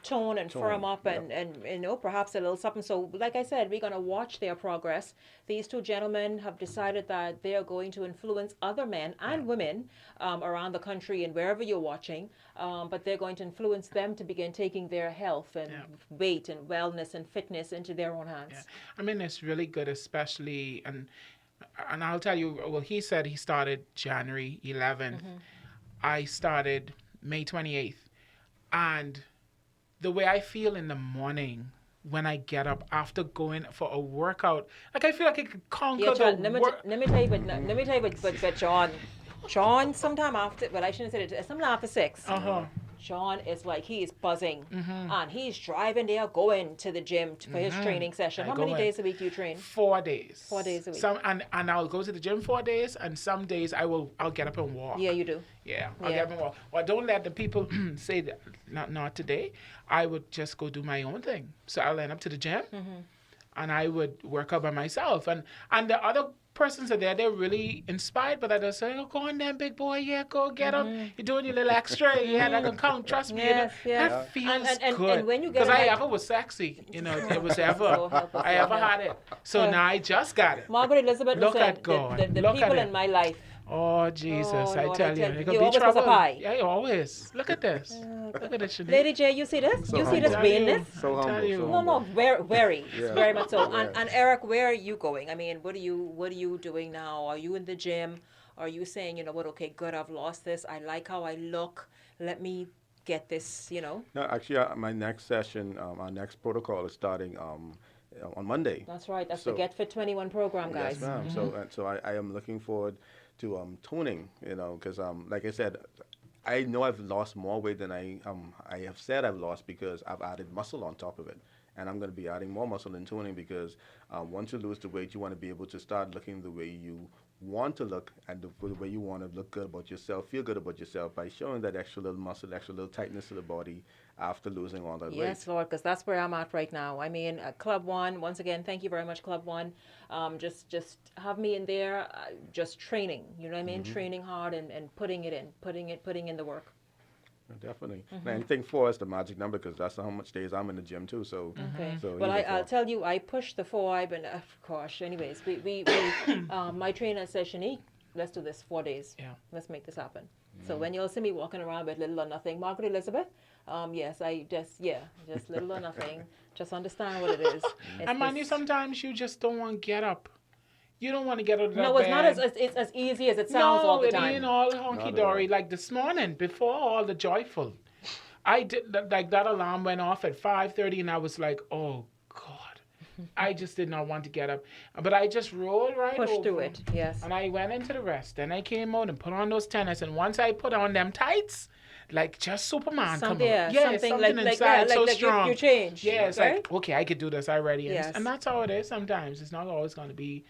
tone and firm up, and perhaps a little something. So like I said, we're going to watch their progress. These two gentlemen have decided that they are going to influence other men and women around the country and wherever you're watching, but they're going to influence them to begin taking their health and weight and wellness and fitness into their own hands. Yeah. I mean, it's really good, especially, and I'll tell you, well, he said he started January 11th. I started May 28th. And the way I feel in the morning when I get up after going for a workout, like I feel like I could conquer Let me tell you, but John, sometime after, well, I shouldn't say it, sometime after 6. John is like, he is buzzing, and he's driving there, going to the gym for his training session. How many days a week do you train? 4 days. 4 days a week. And I'll go to the gym 4 days, and some days I'll get up and walk. Yeah, you do. Yeah, I'll get up and walk. Well, don't let the people say that, not today. I would just go do my own thing. So I'll end up to the gym, and I would work out by myself. And the other persons are there, they're really inspired by that. They're saying, oh, go on then, big boy, go get up. You're doing your little extra. Yeah, that can count. Trust me. That feels good. And when you get because I ever was sexy. It was ever. I ever had it. So now I just got it. Margaret Elizabeth, look listen, at God. The look people at in my life. Oh, Jesus, I tell you. It could You be always was trouble. a pie. Yeah, you always. Look at this. Look at this, Shenique. Lady J, you see this? So you see this veinness? So humble. No, very, Yeah. very much so. Yeah. And Eric, where are you going? I mean, what are you doing now? Are you in the gym? Are you saying, you know what? Okay, good, I've lost this. I like how I look. Let me get this. No, actually, my next session, our next protocol is starting on Monday. That's right. That's the Get Fit 21 program, guys. Yes, ma'am. So I am looking forward to toning. Because like I said, I know I've lost more weight than I have said I've lost, because I've added muscle on top of it. And I'm going to be adding more muscle in toning, because once you lose the weight, you want to be able to start looking the way you want to look, and the way you want to look good about yourself, feel good about yourself, by showing that extra little muscle, extra little tightness to the body after losing all that weight. Yes, Lord, because that's where I'm at right now. I mean, Club One, once again, thank you very much, Club One. Just have me in there, just training, you know what I mean? Training hard and putting in the work. Definitely. And I think 4 is the magic number, because that's how much days I'm in the gym too. So, well, I'll tell you, I pushed the 4. I've been, gosh. Anyways, we my trainer says, Shenique, let's do this 4 days. Yeah. Let's make this happen. So when you'll see me walking around with little or nothing, Margaret Elizabeth, yes, just little or nothing. Just understand what it is. And mind you, sometimes you just don't want to get up. You don't want to get out of that No, it's not as easy as it sounds all the time. No, it ain't all honky-dory. Like this morning, before all the joyful, I did, like that alarm went off at 5:30, and I was like, oh, God. I just did not want to get up. But I just rolled right over. Pushed through it, yes. And I went into the rest. Then I came out and put on those tennis. And once I put on them tights, like just Superman come out. Yeah, something inside so strong. You change. Yeah, it's right? like, okay, I could do this already. Yes. And that's how it is sometimes. It's not always going to be,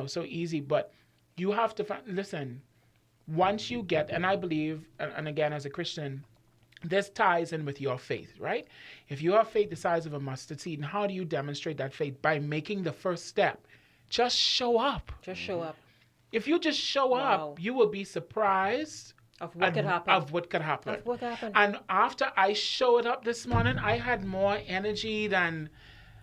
so easy. But you have to listen, once you get, and I believe, and again, as a Christian, this ties in with your faith, right? If you have faith the size of a mustard seed, and how do you demonstrate that faith? By making the first step. Just show up. Just show up. If you just show up, you will be surprised of what could happen. Of what could happen. Of what happened. And after I showed up this morning, I had more energy than...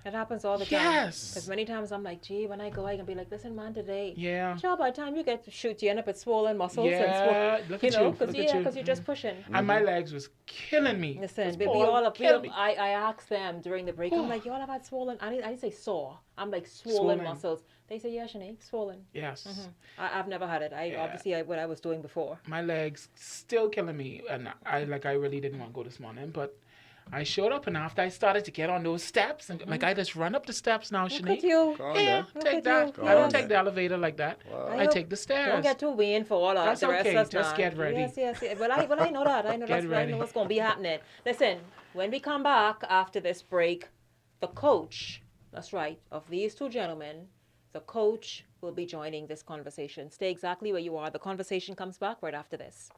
It happens all the time. Yes. Because many times I'm like, gee, when I go, I can be like, listen, man, today. Yeah. Sure, by the time you get to shoot, you end up with swollen muscles. Yeah, and look at you. Because you're just pushing. And my legs was killing me. Listen, we all have, I asked them during the break, I'm like, y'all have had swollen, I didn't say sore. I'm like, swollen muscles. They say, yeah, Shenique, swollen. Yes. I've never had it. Obviously, what I was doing before. My legs still killing me. And I really didn't want to go this morning, but I showed up, and after I started to get on those steps, and like I just run up the steps now, Shenique. Look at you. Yeah, take that. I don't take the elevator like that. I take the stairs. Don't get too vain for all That's the rest okay. of us Just now. get ready. Yes. Well, I know that. I know Get that's ready. I know what's going to be happening. Listen, when we come back after this break, the coach, that's right, of these two gentlemen, the coach will be joining this conversation. Stay exactly where you are. The conversation comes back right after this.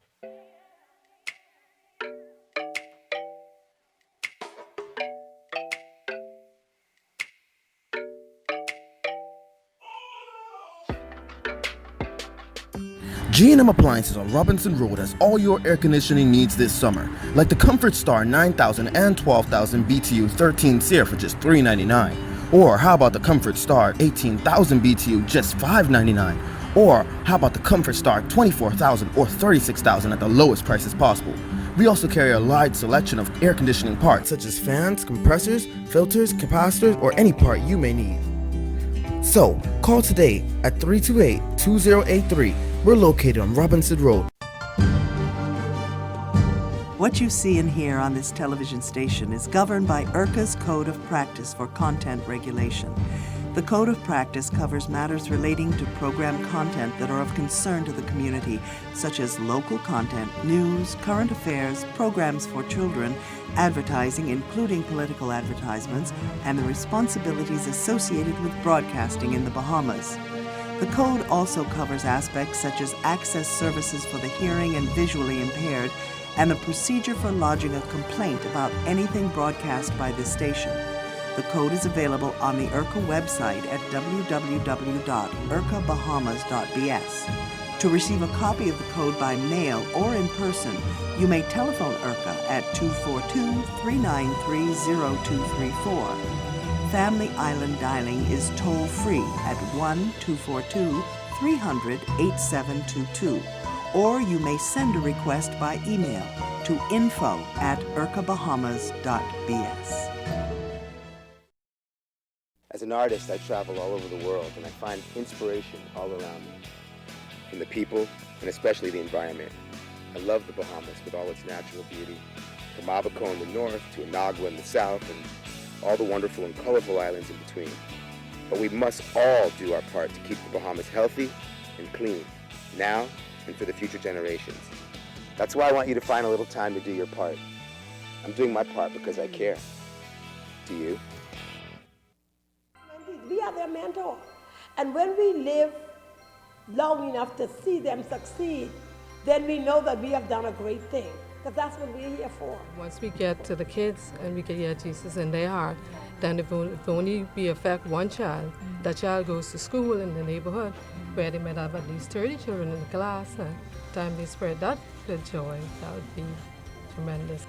G&M Appliances on Robinson Road has all your air conditioning needs this summer, like the Comfort Star 9000 and 12,000 BTU 13 SEER for just $399. Or how about the Comfort Star 18,000 BTU just $599? Or how about the Comfort Star 24,000 or $36,000 at the lowest prices possible? We also carry a large selection of air conditioning parts such as fans, compressors, filters, capacitors, or any part you may need. So, call today at 328-2083. We're located on Robinson Road. What you see and hear on this television station is governed by IRCA's Code of Practice for Content Regulation. The Code of Practice covers matters relating to program content that are of concern to the community, such as local content, news, current affairs, programs for children, advertising, including political advertisements, and the responsibilities associated with broadcasting in the Bahamas. The Code also covers aspects such as access services for the hearing and visually impaired, and the procedure for lodging a complaint about anything broadcast by this station. The code is available on the IRCA website at www.ircabahamas.bs. To receive a copy of the code by mail or in person, you may telephone IRCA at 242-393-0234. Family Island dialing is toll-free at 1-242-300-8722. Or you may send a request by email to info@ircabahamas.bs. As an artist, I travel all over the world and I find inspiration all around me. From the people and especially the environment. I love the Bahamas with all its natural beauty. From Abaco in the north to Inagua in the south and all the wonderful and colorful islands in between. But we must all do our part to keep the Bahamas healthy and clean, now and for the future generations. That's why I want you to find a little time to do your part. I'm doing my part because I care. Do you? We are their mentor. And when we live long enough to see them succeed, then we know that we have done a great thing. Because that's what we're here for. Once we get to the kids and we can get Jesus in their heart, then if only we affect one child, that child goes to school in the neighborhood where they might have at least 30 children in the class, and time they spread that good joy, that would be tremendous.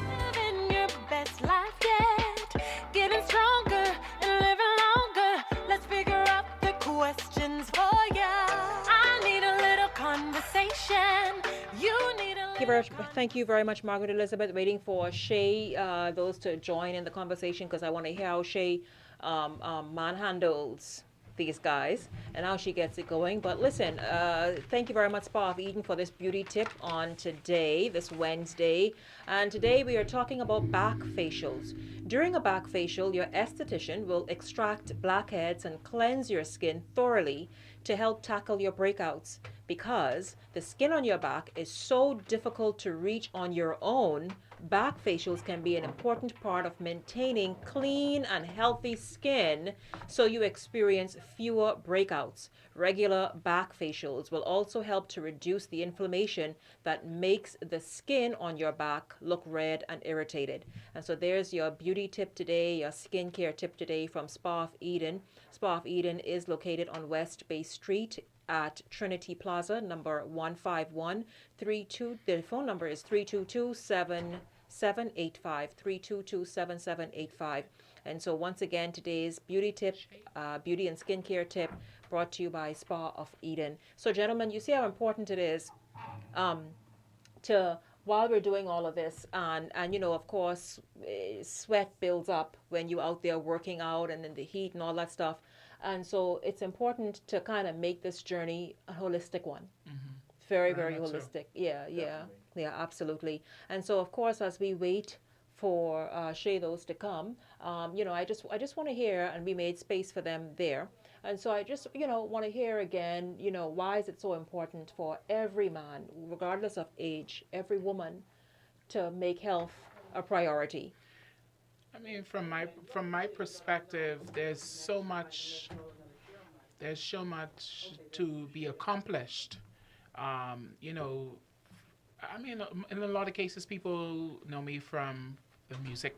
Living your best life yet, getting stronger and living longer. Let's figure out the questions for ya. I need a little conversation. Thank you very much, Margaret Elizabeth. Waiting for Shay, those to join in the conversation because I want to hear how Shay manhandles these guys and how she gets it going. But listen, thank you very much, Spa of Eden, for this beauty tip on today, this Wednesday. And today we are talking about back facials. During a back facial, your esthetician will extract blackheads and cleanse your skin thoroughly to help tackle your breakouts, because the skin on your back is so difficult to reach on your own. Back facials can be an important part of maintaining clean and healthy skin so you experience fewer breakouts. Regular back facials will also help to reduce the inflammation that makes the skin on your back look red and irritated. And so there's your beauty tip today, your skincare tip today from Spa of Eden. Spa of Eden is located on West Bay Street at Trinity Plaza, number 15132. The phone number is 322-7785, 322-7785. And so once again, today's beauty tip, beauty and skincare tip, brought to you by Spa of Eden. So gentlemen, you see how important it is to, while we're doing all of this, and you know, of course, sweat builds up when you're out there working out and in the heat and all that stuff. And so it's important to kind of make this journey a holistic one. Very, Very very much so. holistic. Yeah, absolutely. And so, of course, as we wait for those to come, I just want to hear, and we made space for them there. And so I just, want to hear again, why is it so important for every man, regardless of age, every woman, to make health a priority? I mean, from my perspective, there's so much to be accomplished. I mean, in a lot of cases, people know me from the music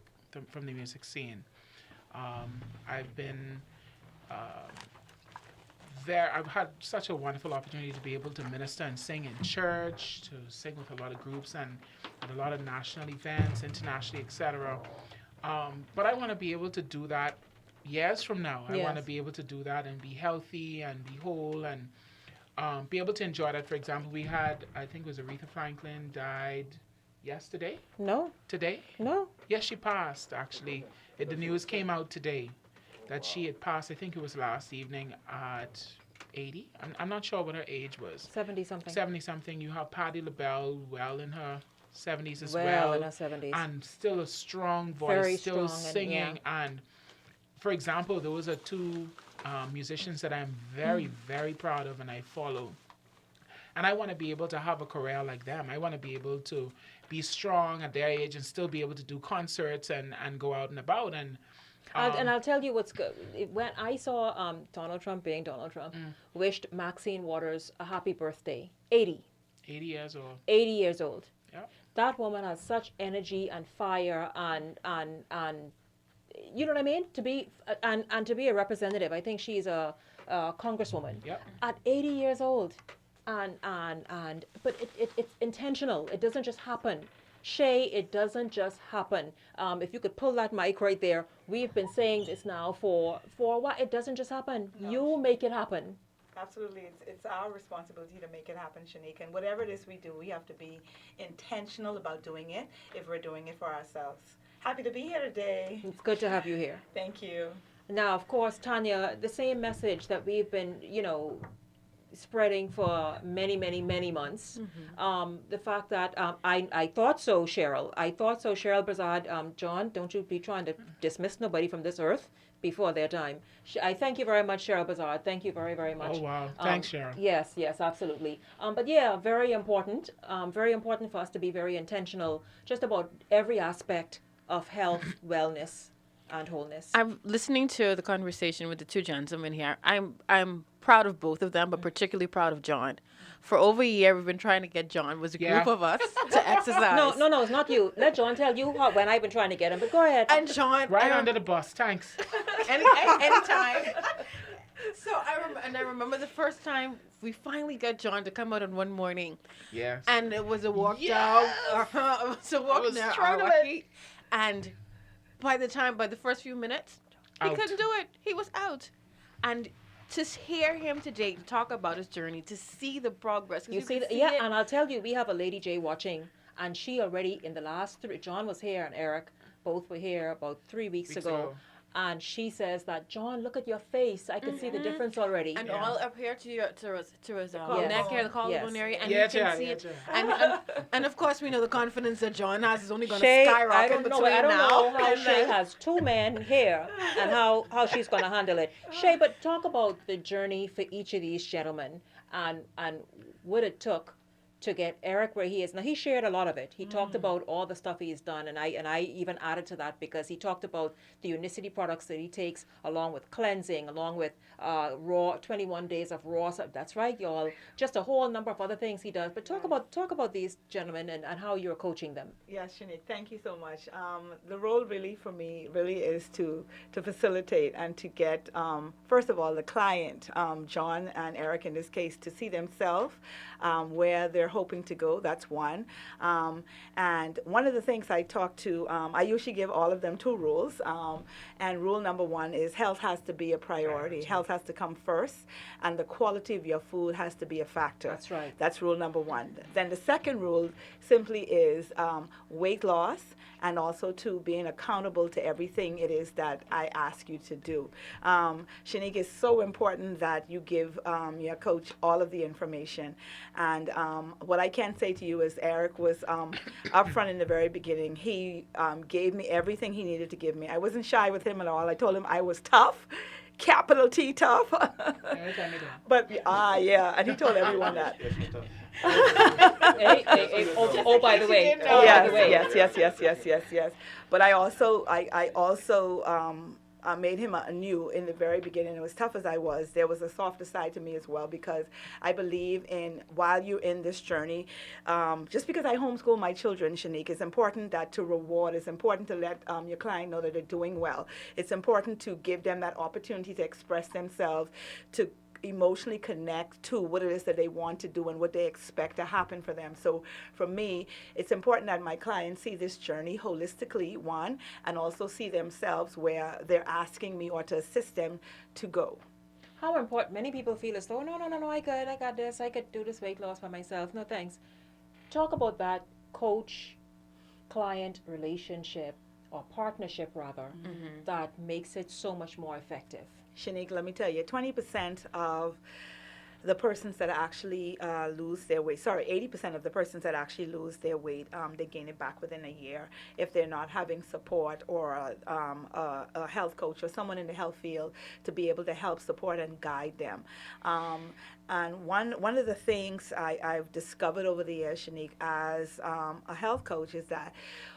scene. I've been there. I've had such a wonderful opportunity to be able to minister and sing in church, to sing with a lot of groups and at a lot of national events, internationally, etc. But I want to be able to do that years from now. I want to be able to do that and be healthy and be whole and be able to enjoy that. For example, we had, I think it was Aretha Franklin died yesterday? No. Today? No. Yes, she passed, actually. The news came out today that she had passed. I think it was last evening at 80. I'm not sure what her age was. 70-something. 70-something. You have Patti LaBelle, well in her 70s as well. Well in her 70s. And still a strong voice, Very still strong singing. And for example, those are two musicians that I'm very, very proud of and I follow. And I want to be able to have a career like them. I want to be able to be strong at their age and still be able to do concerts and go out and about. And I'll tell you what's good. When I saw Donald Trump being Donald Trump, wished Maxine Waters a happy birthday. 80. 80 years old. 80 years old. Yep. That woman has such energy and fire and you know what I mean? To be and to be a representative. I think she's a congresswoman. Yep. At 80 years old. But it's intentional. It doesn't just happen. Shay, it doesn't just happen. If you could pull that mic right there, we've been saying this now for what? It doesn't just happen. No. You make it happen. Absolutely. It's our responsibility to make it happen, Shenique. And whatever it is we do, we have to be intentional about doing it if we're doing it for ourselves. Happy to be here today. It's good to have you here. Thank you. Now, of course, Tanya, the same message that we've been, spreading for many, many, many months. Mm-hmm. The fact that I thought so, Cheryl. Cheryl Brazard. John, don't you be trying to dismiss nobody from this earth before their time. I thank you very much, Cheryl Brazard. Thank you very, very much. Oh, wow. Thanks, Cheryl. Yes, absolutely. But yeah, very important. Very important for us to be very intentional just about every aspect of health, wellness, and wholeness. I'm listening to the conversation with the two gentlemen here. I'm proud of both of them, but particularly proud of John. For over a year, we've been trying to get John, was a group of us, to exercise. No, it's not you. Let John tell you when I've been trying to get him, but go ahead. And John... Right under the bus, thanks. Anytime. So I remember the first time we finally got John to come out on one morning. Yes. And it was a walk down. It was a walk down. Struggling. And by the first few minutes, he couldn't do it. He was out. And to hear him today, to talk about his journey, to see the progress. You see it. And I'll tell you, we have a Lady J watching, and she already, in the last John was here and Eric, both were here about 3 weeks ago. And she says that, John, look at your face. I can see the difference already. And all up here to his neck here, the collarbone area. And you can see it. And of course, we know the confidence that John has is only going to skyrocket between now. I don't know how Shay has two men here and how she's going to handle it. Shay, but talk about the journey for each of these gentlemen and what it took to get Eric where he is. Now, he shared a lot of it. He talked about all the stuff he's done, and I even added to that because he talked about the Unicity products that he takes along with cleansing, along with raw 21 days of raw. That's right, y'all. Just a whole number of other things he does. But talk about these gentlemen and how you're coaching them. Yes, Shenique, thank you so much. The role really for me really is to facilitate and to get, first of all, the client, John and Eric in this case, to see themselves where they're hoping to go. That's one. And one of the things I talk to, I usually give all of them 2 rules. And rule number 1 is health has to be a priority. Health has to come first, and the quality of your food has to be a factor. That's right. That's rule number 1. Then the second rule simply is weight loss, and also to being accountable to everything it is that I ask you to do. Shenique, it's so important that you give your coach all of the information. And what I can say to you is Eric was upfront in the very beginning. He gave me everything he needed to give me. I wasn't shy with him at all. I told him I was tough. Capital T tough. But yeah, and he told everyone that. Oh, by the way. Yes. But I also made him anew in the very beginning. It was tough as I was. There was a softer side to me as well, because I believe in, while you're in this journey, just because I homeschool my children, Shenique, it's important that to reward, it's important to let your client know that they're doing well. It's important to give them that opportunity to express themselves, to emotionally connect to what it is that they want to do and what they expect to happen for them. So for me, it's important that my clients see this journey holistically, one, and also see themselves where they're asking me or to assist them to go. How important, many people feel as though, no, I got this, I could do this weight loss by myself. No, thanks. Talk about that coach-client relationship, or partnership rather, that makes it so much more effective. Shenique, let me tell you, 20% of the persons that actually lose their weight, 80% of the persons that actually lose their weight, they gain it back within a year if they're not having support or a health coach or someone in the health field to be able to help support and guide them. And one of the things I've discovered over the years, Shenique, as a health coach, is that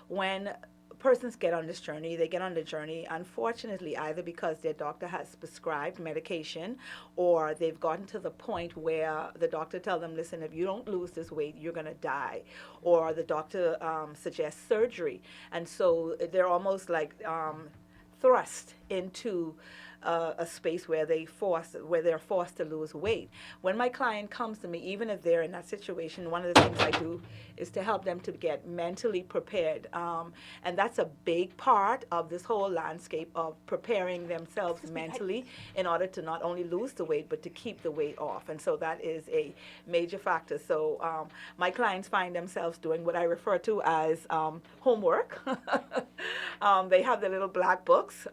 when persons get on this journey, they get on the journey, unfortunately, either because their doctor has prescribed medication, or they've gotten to the point where the doctor tells them, listen, if you don't lose this weight, you're going to die. Or the doctor suggests surgery. And so they're almost like thrust into a space where they're forced to lose weight. When my client comes to me, even if they're in that situation, one of the things I do is to help them to get mentally prepared. And that's a big part of this whole landscape of preparing themselves mentally in order to not only lose the weight, but to keep the weight off. And so that is a major factor. So my clients find themselves doing what I refer to as homework. They have their little black books.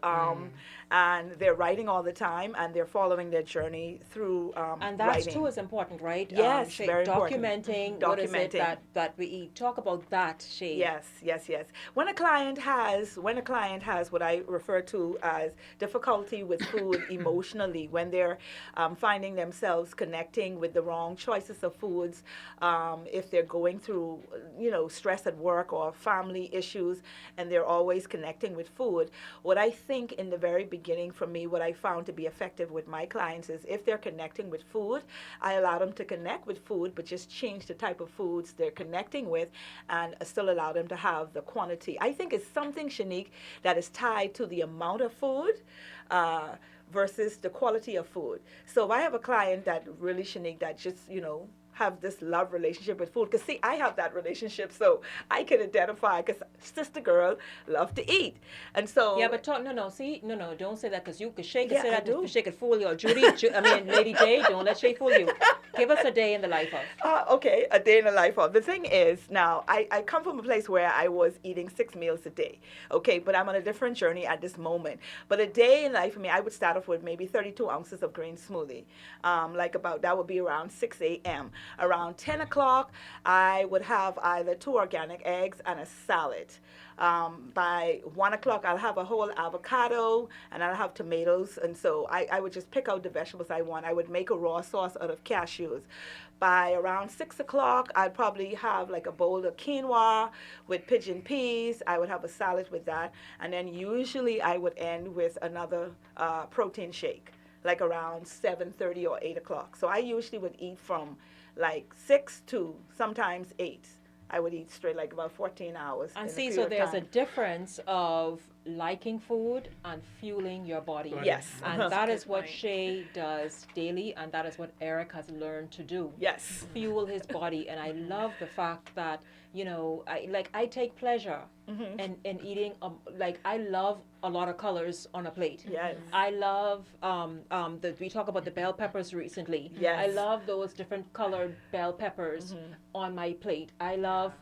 And they're writing all the time, and they're following their journey through and that writing. Too is important, right? Yes, very documenting important. What is it that we eat. Talk about that, Shay. Yes. When a client has what I refer to as difficulty with food emotionally, when they're finding themselves connecting with the wrong choices of foods, if they're going through stress at work or family issues, and they're always connecting with food, what I think in the very beginning, for me, what I found to be effective with my clients is if they're connecting with food, I allow them to connect with food, but just change the type of foods they're connecting with, and still allow them to have the quantity. I think it's something, Shenique, that is tied to the amount of food versus the quality of food. So if I have a client that really, Shenique, that just, have this love relationship with food, because see, I have that relationship, so I can identify, because sister girl love to eat, and so but don't say that, because you could shake it, say that to shake it fool you. Lady J, don't let Shay fool you. Give us a day in the life of. Okay, a day in the life of. The thing is, now I come from a place where I was eating 6 meals a day, okay, but I'm on a different journey at this moment. But a day in life for me, I would start off with maybe 32 ounces of green smoothie, that would be around 6 a.m. Around 10 o'clock, I would have either 2 organic eggs and a salad. By 1 o'clock, I'll have a whole avocado, and I'll have tomatoes. And so I would just pick out the vegetables I want. I would make a raw sauce out of cashews. By around 6 o'clock, I'd probably have like a bowl of quinoa with pigeon peas. I would have a salad with that. And then usually I would end with another protein shake, like around 7:30 or 8 o'clock. So I usually would eat from like 6 to sometimes 8. I would eat straight, like about 14 hours. And see, so there's a difference of liking food and fueling your body. Yes. And that is what Shay does daily, and that is what Eric has learned to do. Yes. Fuel his body. And I love the fact that, you know, I take pleasure in eating, I love a lot of colors on a plate. Yes. I love, we talk about the bell peppers recently. Yes. I love those different colored bell peppers on my plate. I love,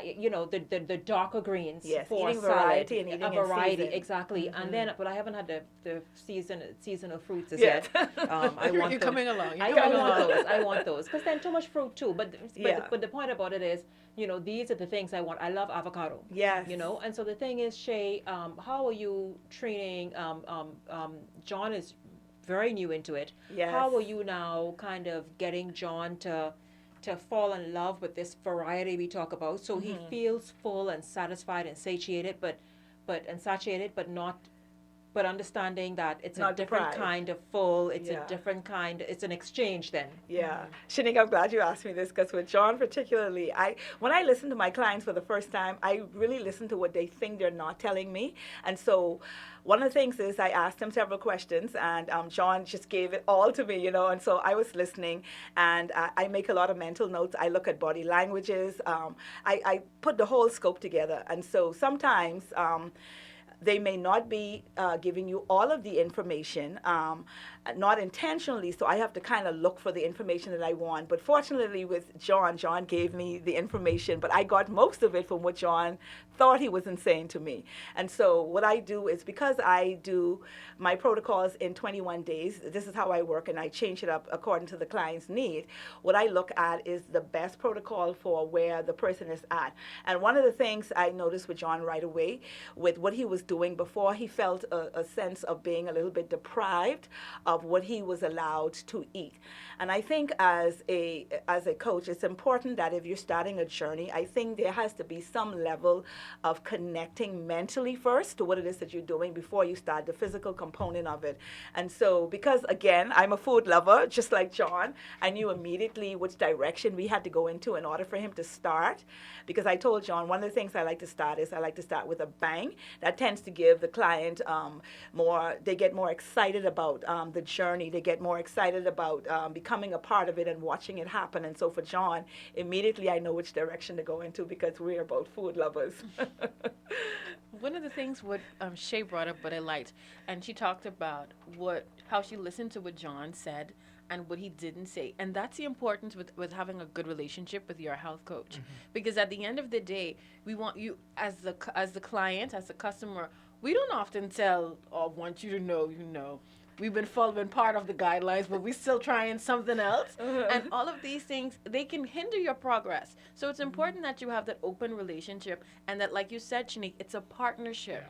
you know, the darker greens. Yes, for eating salad, variety and eating a variety, in season. exactly. And then, but I haven't had the seasonal fruits as Yes. yet. I want You're those. coming along. I want those because then too much fruit too. But Yeah. the point about it is, you know, these are the things I want. I love avocado. Yes. You know, and so the thing is, Shay, how are you training? John is very new into it. Yes. How are you now kind of getting John to fall in love with this variety we talk about, so he feels full and satisfied and satiated, but understanding that it's Not a different deprived. kind of full, it's Yeah. a different kind, it's an exchange then. Yeah. Shenique, I'm glad you asked me this because with John particularly, when I listen to my clients for the first time, I really listen to what they think they're not telling me. And so one of the things is I asked him several questions, and John just gave it all to me, you know, and so I was listening, and I make a lot of mental notes. I look at body languages. I put the whole scope together. And so sometimes they may not be giving you all of the information, not intentionally, so I have to kind of look for the information that I want. But fortunately with John gave me the information, but I got most of it from what John thought he wasn't saying to me. And so what I do is, because I do my protocols in 21 days, this is how I work, and I change it up according to the client's need. What I look at is the best protocol for where the person is at. And one of the things I noticed with John right away, with what he was doing before, he felt a sense of being a little bit deprived of what he was allowed to eat. And I think as a coach, it's important that if you're starting a journey, I think there has to be some level of connecting mentally first to what it is that you're doing before you start the physical component of it. And so, because again, I'm a food lover, just like John, I knew immediately which direction we had to go into in order for him to start. Because I told John, one of the things I like to start with a bang. That tends to give the client they get more excited about the journey. They get more excited about becoming a part of it and watching it happen. And so for John, immediately I know which direction to go into because we're both food lovers. One of the things what Shay brought up, what I liked, and she talked about how she listened to what John said and what he didn't say. And that's the importance with having a good relationship with your health coach. Because at the end of the day, we want you as the client, as the customer, we don't often tell or want you to know, you know, we've been following part of the guidelines, but we're still trying something else. And all of these things, they can hinder your progress. So it's important that you have that open relationship, and that, like you said, Shenique, it's a partnership.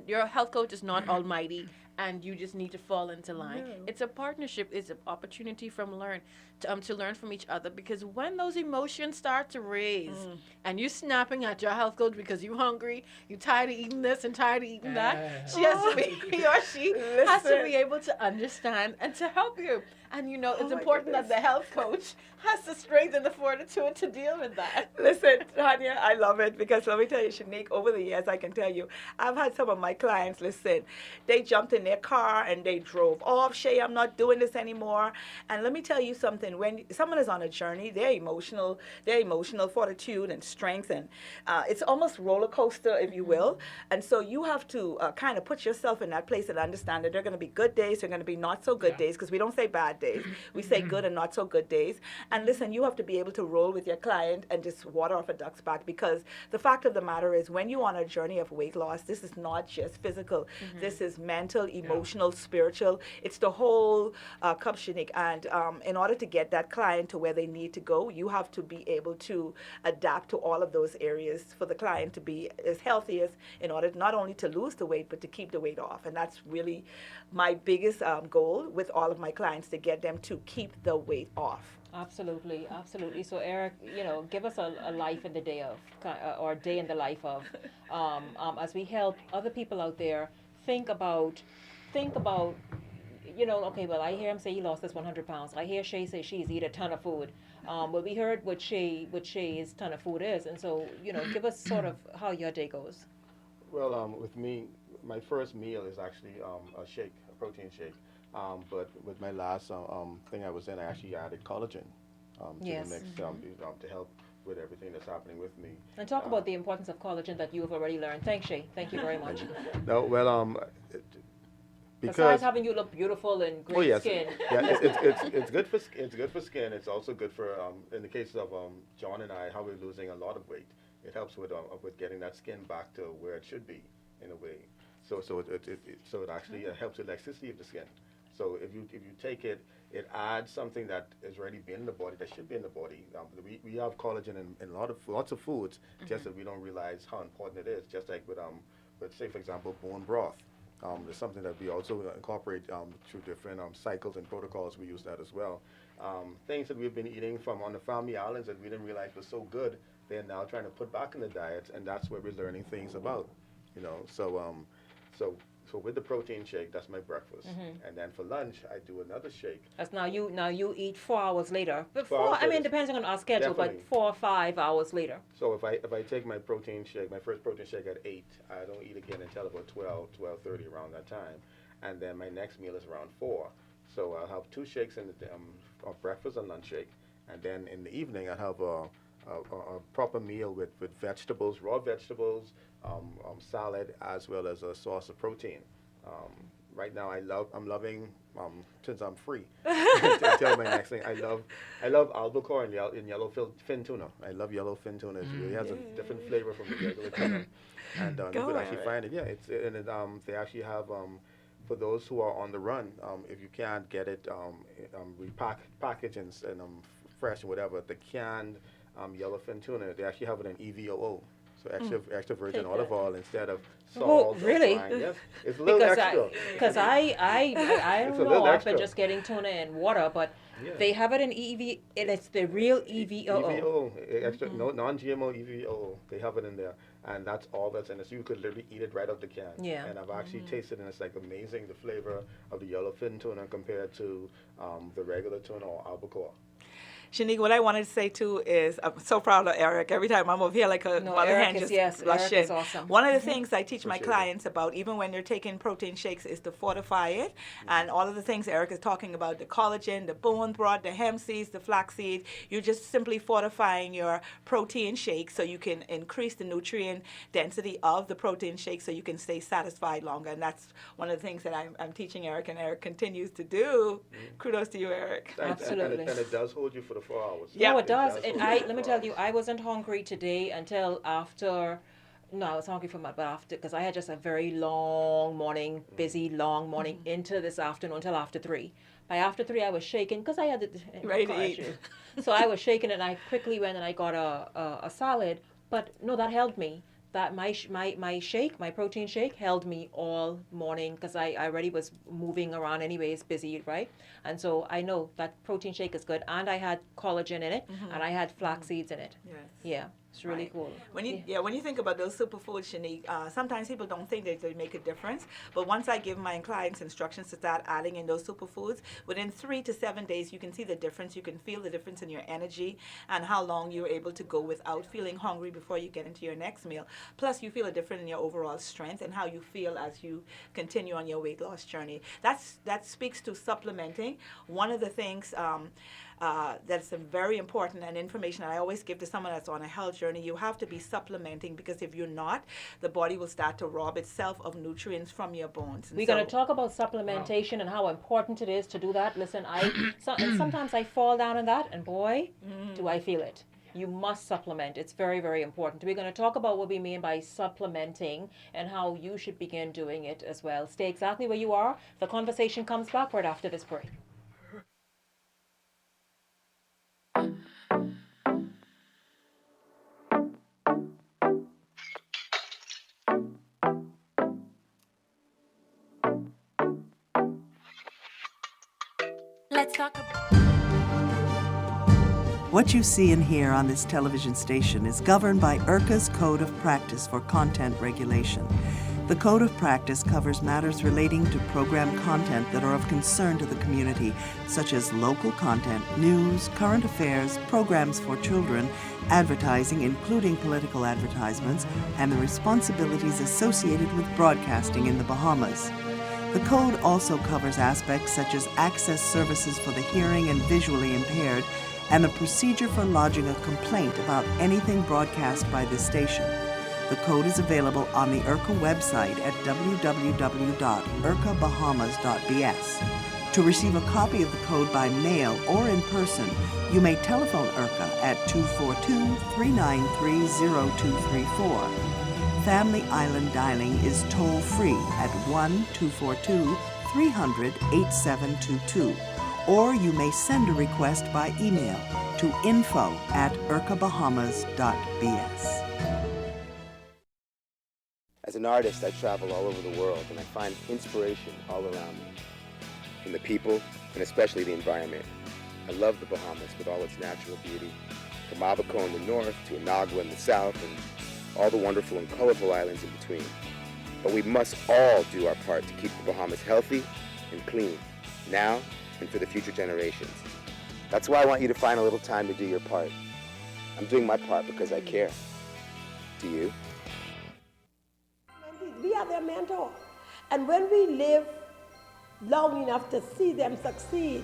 Your health coach is not almighty, and you just need to fall into line. No. It's a partnership. It's an opportunity to learn from each other, because when those emotions start to raise and you're snapping at your health coach because you're hungry, you're tired of eating this and tired of eating that, he or she has to be able to understand and to help you. And, you know, it's important that the health coach has the strength and the fortitude to deal with that. Listen, Tanya, I love it because let me tell you, Shenique, over the years, I can tell you, I've had some of my clients, listen, they jumped in their car and they drove off. Shay, I'm not doing this anymore. And let me tell you something, when someone is on a journey, their emotional fortitude and strength, and it's almost roller coaster, if you will. And so you have to kind of put yourself in that place and understand that there are going to be good days, there are going to be not so good days, because we don't say bad days. We say good and not so good days. And listen, you have to be able to roll with your client and just water off a duck's back, because the fact of the matter is, when you're on a journey of weight loss, this is not just physical. This is mental, emotional, spiritual. It's the whole cup, Shenique. And in order to get that client to where they need to go, you have to be able to adapt to all of those areas for the client to be as healthy as, in order not only to lose the weight, but to keep the weight off. And that's really my biggest goal with all of my clients, to get them to keep the weight off. Absolutely, absolutely. So Eric, you know, give us a life in the day of, or day in the life of, as we help other people out there think about, you know, okay, well, I hear him say he lost this 100 pounds. I hear Shay say she's eat a ton of food. But we heard what Shay's ton of food is, and so, you know, give us sort of how your day goes. Well, with me, my first meal is actually a shake, a protein shake. But with my last thing I was in, I actually added collagen to Yes. the mix to help with everything that's happening with me. And talk about the importance of collagen that you have already learned. Thanks, Shay. Thank you very much. No, well, Besides because having you look beautiful and great oh yes, skin. yeah, it's good for it's good for skin. It's also good for in the case of John and I, how we're losing a lot of weight. It helps with getting that skin back to where it should be in a way. So it actually helps with elasticity of the skin. So if you take it, it adds something that is already been in the body, that should be in the body. We have collagen in lots of foods, just that we don't realize how important it is. Just like with say for example bone broth. There's something that we also incorporate through different cycles and protocols. We use that as well. Things that we've been eating from on the family islands that we didn't realize was so good, they're now trying to put back in the diets, and that's where we're learning things about. So with the protein shake, that's my breakfast, and then for lunch I do another shake. That's now you eat 4 hours later. But 4 hours I mean, later. depending on our schedule, Definitely. but 4 or 5 hours later. So if I take my protein shake, my first protein shake at 8, I don't eat again until about 12:30 around that time, and then my next meal is around 4. So I'll have 2 shakes in the breakfast and lunch shake, and then in the evening I'll have a proper meal with vegetables, raw vegetables, salad, as well as a source of protein. Right now I'm loving since I'm free. to tell my next thing, I love albacore and yellowfin tuna. I love yellowfin tuna. It really has a different flavor from the regular tuna, and you could actually find it. Yeah, they actually have. For those who are on the run, if you can't get it packaged and fresh or whatever, the canned yellowfin tuna, they actually have it in EVOO. So extra virgin olive oil instead of salt. Oh, really? Yes, it's a little extra. Because I It's don't a know. little I've been extra. just getting tuna and water, but Yeah. they have it in EV. It's the real EVOO. EVO, extra, no non-GMO EVO. They have it in there, and that's all that's in it. So you could literally eat it right out the can. Yeah. And I've actually tasted it, and it's like amazing the flavor of the yellowfin tuna compared to the regular tuna or albacore. Shenique, what I wanted to say too is I'm so proud of Eric. Every time I'm over here, like a mother Eric hen is- just yes, blushing. Eric is awesome. One of the things I teach my Appreciate it. clients about, even when they're taking protein shakes, is to fortify it. And all of the things Eric is talking about, the collagen, the bone broth, the hemp seeds, the flax seeds, you're just simply fortifying your protein shake so you can increase the nutrient density of the protein shake so you can stay satisfied longer. And that's one of the things that I'm teaching Eric, and Eric continues to do. Kudos to you, Eric. Absolutely. And it does hold you for the 4 hours. No, it does. hold Let you for me 4 tell hours. you, I wasn't hungry today until after. No, I was hungry but after, because I had just a very long morning, busy long morning into this afternoon until after 3. By after 3, I was shaking because I had the Ready to eat. So I was shaking, and I quickly went and I got a salad. But no, that held me. That my shake, my protein shake, held me all morning because I already was moving around anyways, busy, right? And so I know that protein shake is good, and I had collagen in it, and I had flax seeds in it. Yes. Yeah, it's really Right. cool. When you think about those superfoods, Shenique, sometimes people don't think that they make a difference. But once I give my clients instructions to start adding in those superfoods, within 3 to 7 days, you can see the difference. You can feel the difference in your energy and how long you're able to go without feeling hungry before you get into your next meal. Plus, you feel a difference in your overall strength and how you feel as you continue on your weight loss journey. That speaks to supplementing. One of the things that's very important and information I always give to someone that's on a health journey, you have to be supplementing, because if you're not, the body will start to rob itself of nutrients from your bones. And We're going to talk about supplementation and how important it is to do that. Listen, and sometimes I fall down on that, and boy, do I feel it. You must supplement. It's very, very important. We're going to talk about what we mean by supplementing and how you should begin doing it as well. Stay exactly where you are. The conversation comes back right after this break. Let's talk about. What you see and hear on this television station is governed by IRCA's Code of Practice for Content Regulation. The Code of Practice covers matters relating to program content that are of concern to the community, such as local content, news, current affairs, programs for children, advertising, including political advertisements, and the responsibilities associated with broadcasting in the Bahamas. The Code also covers aspects such as access services for the hearing and visually impaired, and the procedure for lodging a complaint about anything broadcast by this station. The Code is available on the IRCA website at www.ircabahamas.bs. To receive a copy of the Code by mail or in person, you may telephone IRCA at 242-393-0234. Family Island dialing is toll-free at 1-242-300-8722, or you may send a request by email to info@ircabahamas.bs. As an artist, I travel all over the world and I find inspiration all around me. From the people and especially the environment. I love the Bahamas with all its natural beauty. From Abaco in the north to Inagua in the south and all the wonderful and colorful islands in between. But we must all do our part to keep the Bahamas healthy and clean, now and for the future generations. That's why I want you to find a little time to do your part. I'm doing my part because I care. Do you? We are their mentor. And when we live long enough to see them succeed,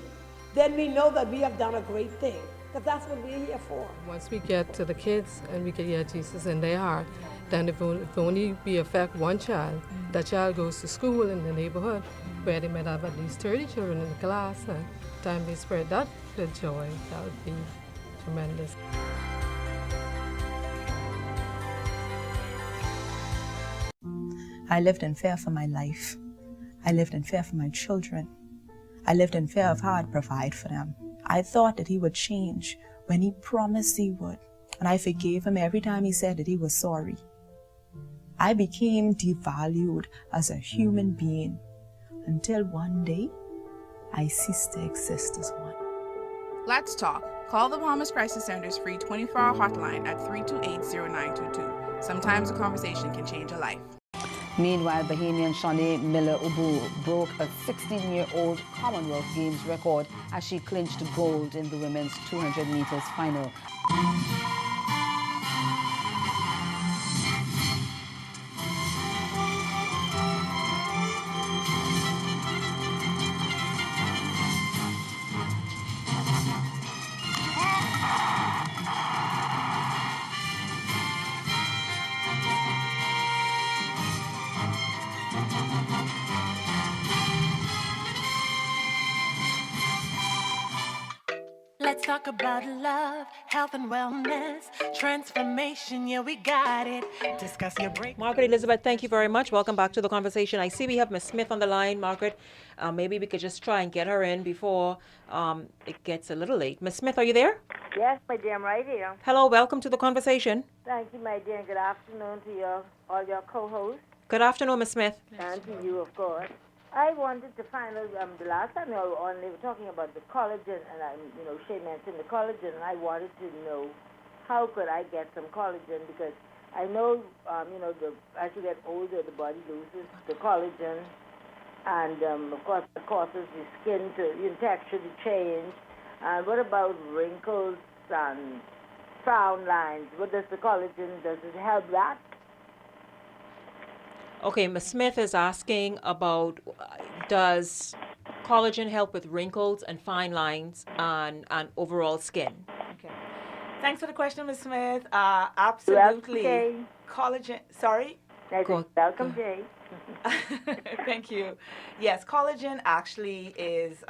then we know that we have done a great thing. Because that's what we're here for. Once we get to the kids and we can get Jesus in their heart, then if only we affect one child, that child goes to school in the neighborhood where they might have at least 30 children in the class, and time they spread that good joy, that would be tremendous. I lived in fear for my life. I lived in fear for my children. I lived in fear of how I'd provide for them. I thought that he would change when he promised he would, and I forgave him every time he said that he was sorry. I became devalued as a human being until one day I ceased to exist as one. Let's talk. Call the Bahamas Crisis Center's free 24-hour hotline at 328-0922. Sometimes a conversation can change a life. Meanwhile, Bahamian Shenique Miller-Ubu broke a 16-year-old Commonwealth Games record as she clinched gold in the women's 200 meters final. Let's talk about love, health and wellness, transformation, yeah, we got it. Discuss your break. Margaret Elizabeth, thank you very much. Welcome back to the conversation. I see we have Ms. Smith on the line. Margaret, maybe we could just try and get her in before it gets a little late. Ms. Smith, are you there? Yes, my dear, I'm right here. Hello, welcome to the conversation. Thank you, my dear, and good afternoon to all your co-hosts. Good afternoon, Ms. Smith. And to you, of course. I wanted to find out, the last time they were talking about the collagen, and Shay mentioned the collagen, and I wanted to know how could I get some collagen, because I know, as you get older, the body loses the collagen, and of course it causes the skin texture to change. And what about wrinkles and frown lines? What does the collagen, does it help that? Okay, Ms. Smith is asking about, does collagen help with wrinkles and fine lines and overall skin? Okay. Thanks for the question, Ms. Smith. Absolutely. Welcome, collagen, sorry? Welcome, Jay. Thank you. Yes, collagen actually is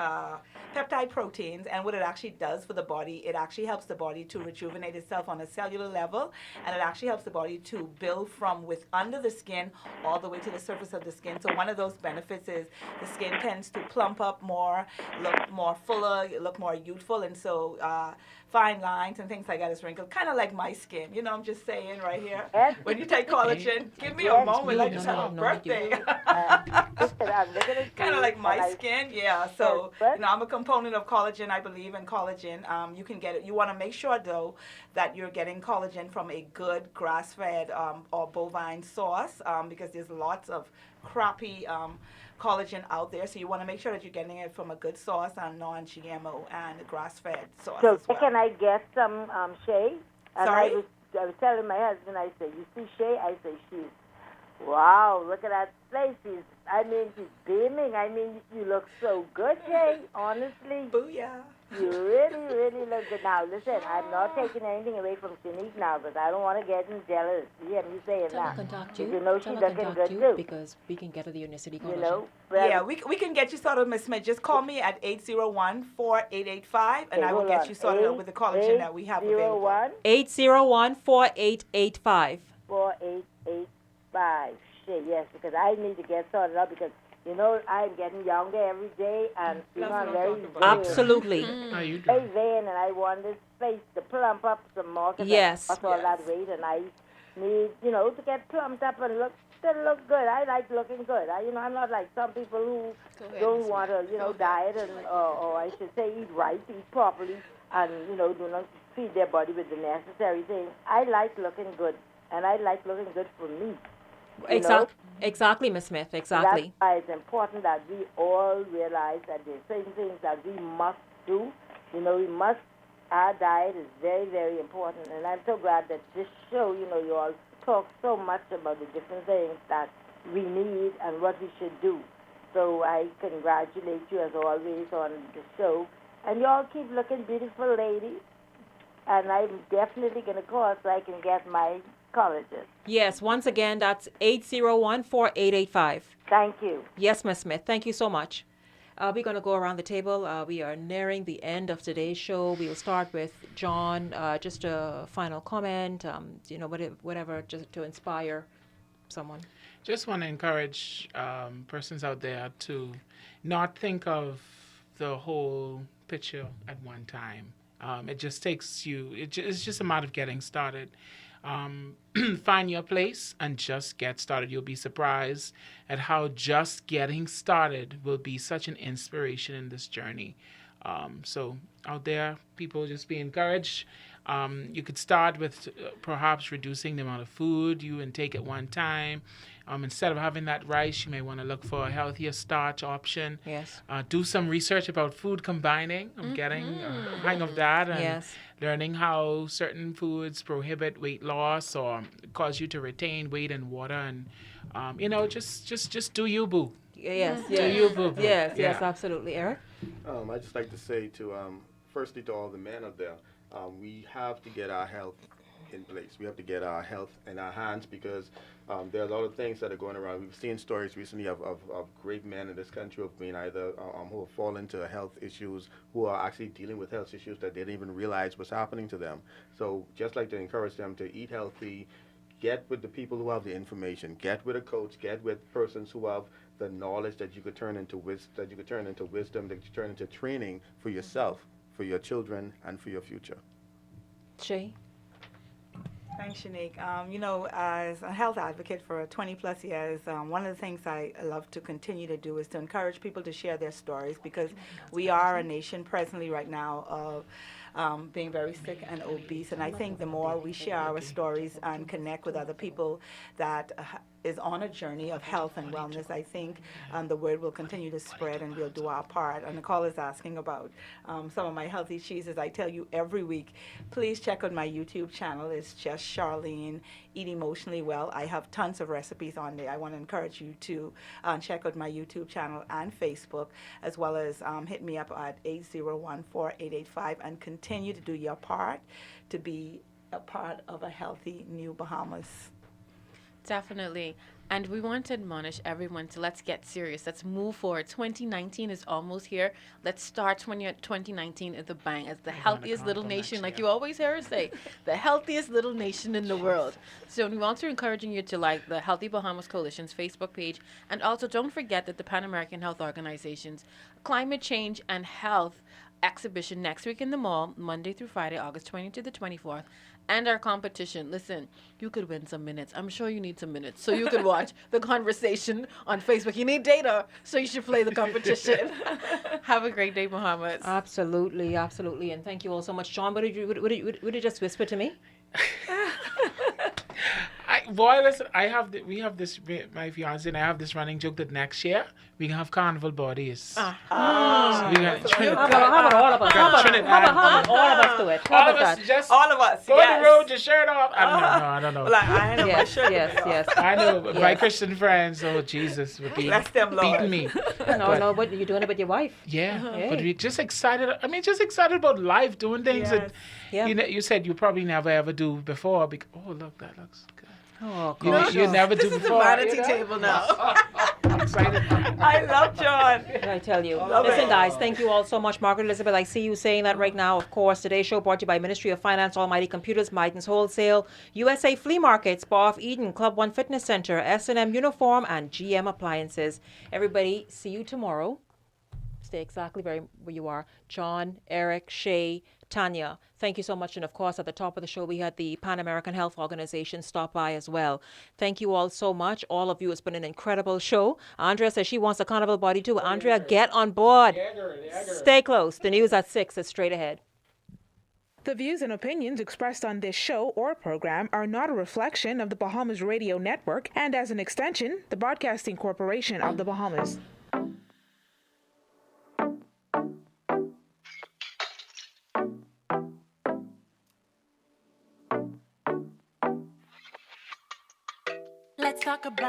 peptide proteins, and what it actually does for the body, it actually helps the body to rejuvenate itself on a cellular level, and it actually helps the body to build from under the skin all the way to the surface of the skin. So one of those benefits is the skin tends to plump up more, look more fuller, look more youthful, and so fine lines and things like that is wrinkled, kind of like my skin. You know, I'm just saying right here. Yes. When you take collagen, give me Yes. a moment. I just had a birthday. Kind of like my skin, yeah. So, you know, I'm a component of collagen. I believe in collagen. You can get it. You want to make sure, though, that you're getting collagen from a good grass-fed or bovine source because there's lots of crappy collagen out there. So you want to make sure that you're getting it from a good source and non-GMO and grass-fed source So as well. can I get some Shay? And Sorry? I was telling my husband, I said, you see Shay? I said, wow, look at that face. She's beaming. I mean, you look so good, Shay, honestly. Booyah. You really, really look good. Now, listen, I'm not taking anything away from Shenique now because I don't want to get jealous. You hear me saying Tell her that? contact you. You know she's looking good, too. Because we can get her the Unicity collagen. You know? Yeah, we can get you started, Miss Smith. Just call me at 801-4885, and I will get you started with the collagen that we have available. 801-4885. 4885. Shit, yes, because I need to get sorted out because, you know, I'm getting younger every day and, you know, I'm very vain. Absolutely. How you Very doing? vain, and I want this face to plump up some more because Yes. I lost all that weight, and I need, you know, to get plumped up and still look good. I like looking good. I'm not like some people who don't want to, you know, diet and, or I should say eat right, eat properly, and, you know, do not feed their body with the necessary things. I like looking good, and I like looking good for me. Exactly, Miss Smith, exactly. That's why it's important that we all realize that there's certain things that we must do. You know, our diet is very, very important. And I'm so glad that this show, you know, you all talk so much about the different things that we need and what we should do. So I congratulate you, as always, on the show. And you all keep looking beautiful, ladies. And I'm definitely going to call so I can get my collagen. Yes, once again, that's 801-4885. Thank you. Yes, Miss Smith. Thank you so much. We're going to go around the table. We are nearing the end of today's show. We'll start with John. Just a final comment, you know, whatever, just to inspire someone. Just want to encourage persons out there to not think of the whole picture at one time. It just takes you, it's just a matter of getting started. Find your place and just get started. You'll be surprised at how just getting started will be such an inspiration in this journey. So out there, people, just be encouraged. You could start with perhaps reducing the amount of food you intake at one time. Instead of having that rice, you may want to look for a healthier starch option. Yes. Do some research about food combining. I'm getting a hang of that, and learning how certain foods prohibit weight loss or cause you to retain weight and water, and you know, just do you, boo. Yes. Do you, boo. Yes, absolutely. Eric? I just like to say to firstly to all the men out there, we have to get our health in place. We have to get our health in our hands because there are a lot of things that are going around. We've seen stories recently of great men in this country who have been either who have fallen into health issues, who are actually dealing with health issues that they didn't even realize was happening to them. So just like to encourage them to eat healthy, get with the people who have the information, get with a coach, get with persons who have the knowledge that you could turn into wisdom, that you could turn into training for yourself, for your children, and for your future. Shay? Thanks, Shenique. You know, as a health advocate for 20 plus years, one of the things I love to continue to do is to encourage people to share their stories because we are a nation presently right now of being very sick and obese. And I think the more we share our stories and connect with other people that is on a journey of health and wellness, I think the word will continue to spread and we'll do our part. And Nicole is asking about some of my healthy cheeses. I tell you every week, please check out my YouTube channel. It's just Charlene Eat Emotionally Well. I have tons of recipes on there. I want to encourage you to check out my YouTube channel and Facebook, as well as hit me up at 801-4885 and continue to do your part to be a part of a healthy new Bahamas. Definitely. And we want to admonish everyone to let's get serious. Let's move forward. 2019 is almost here. Let's start 2019 at the bang as the healthiest little nation, like you always hear us say, the healthiest little nation in the world. So we want to encouraging you to like the Healthy Bahamas Coalition's Facebook page. And also don't forget that the Pan American Health Organization's Climate Change and Health exhibition next week in the mall, Monday through Friday, August 20th to the 24th. And our competition. Listen, you could win some minutes. I'm sure you need some minutes so you can watch the conversation on Facebook. You need data, so you should play the competition. Have a great day, Muhammad. Absolutely, absolutely. And thank you all so much. John, would you just whisper to me? Listen, we have this, my fiance and I have this running joke that next year we can have carnival bodies. So we got Trinidad. How about all of us? How about all of us do it? All of us, just all of us. Go on the road, your shirt off. I don't know. Like, I know my shirt. Yes. I know, but my Christian friends, oh Jesus, would be beating me. No, but you're doing it with your wife. Yeah, but we're just excited. I mean, just excited about life, doing things that you said you probably never ever do before. Oh, look, that looks good. Oh, you never do this before. This is the vanity table now. I'm excited. I love John. I tell you. Listen, guys, thank you all so much. Margaret Elizabeth, I see you saying that right now. Of course, today's show brought to you by Ministry of Finance, Almighty Computers, Mighton's Wholesale, USA Flea Market, Spa of Eden, Club One Fitness Center, S&M Uniform, and GM Appliances. Everybody, see you tomorrow. Stay exactly where you are. John, Eric, Shay, Tanya, thank you so much. And of course, at the top of the show, we had the Pan American Health Organization stop by as well. Thank you all so much. All of you, it's been an incredible show. Andrea says she wants a carnival body too. Andrea, get on board. Stay close. The news at 6 is straight ahead. The views and opinions expressed on this show or program are not a reflection of the Bahamas Radio Network and, as an extension, the Broadcasting Corporation of the Bahamas. Let's talk about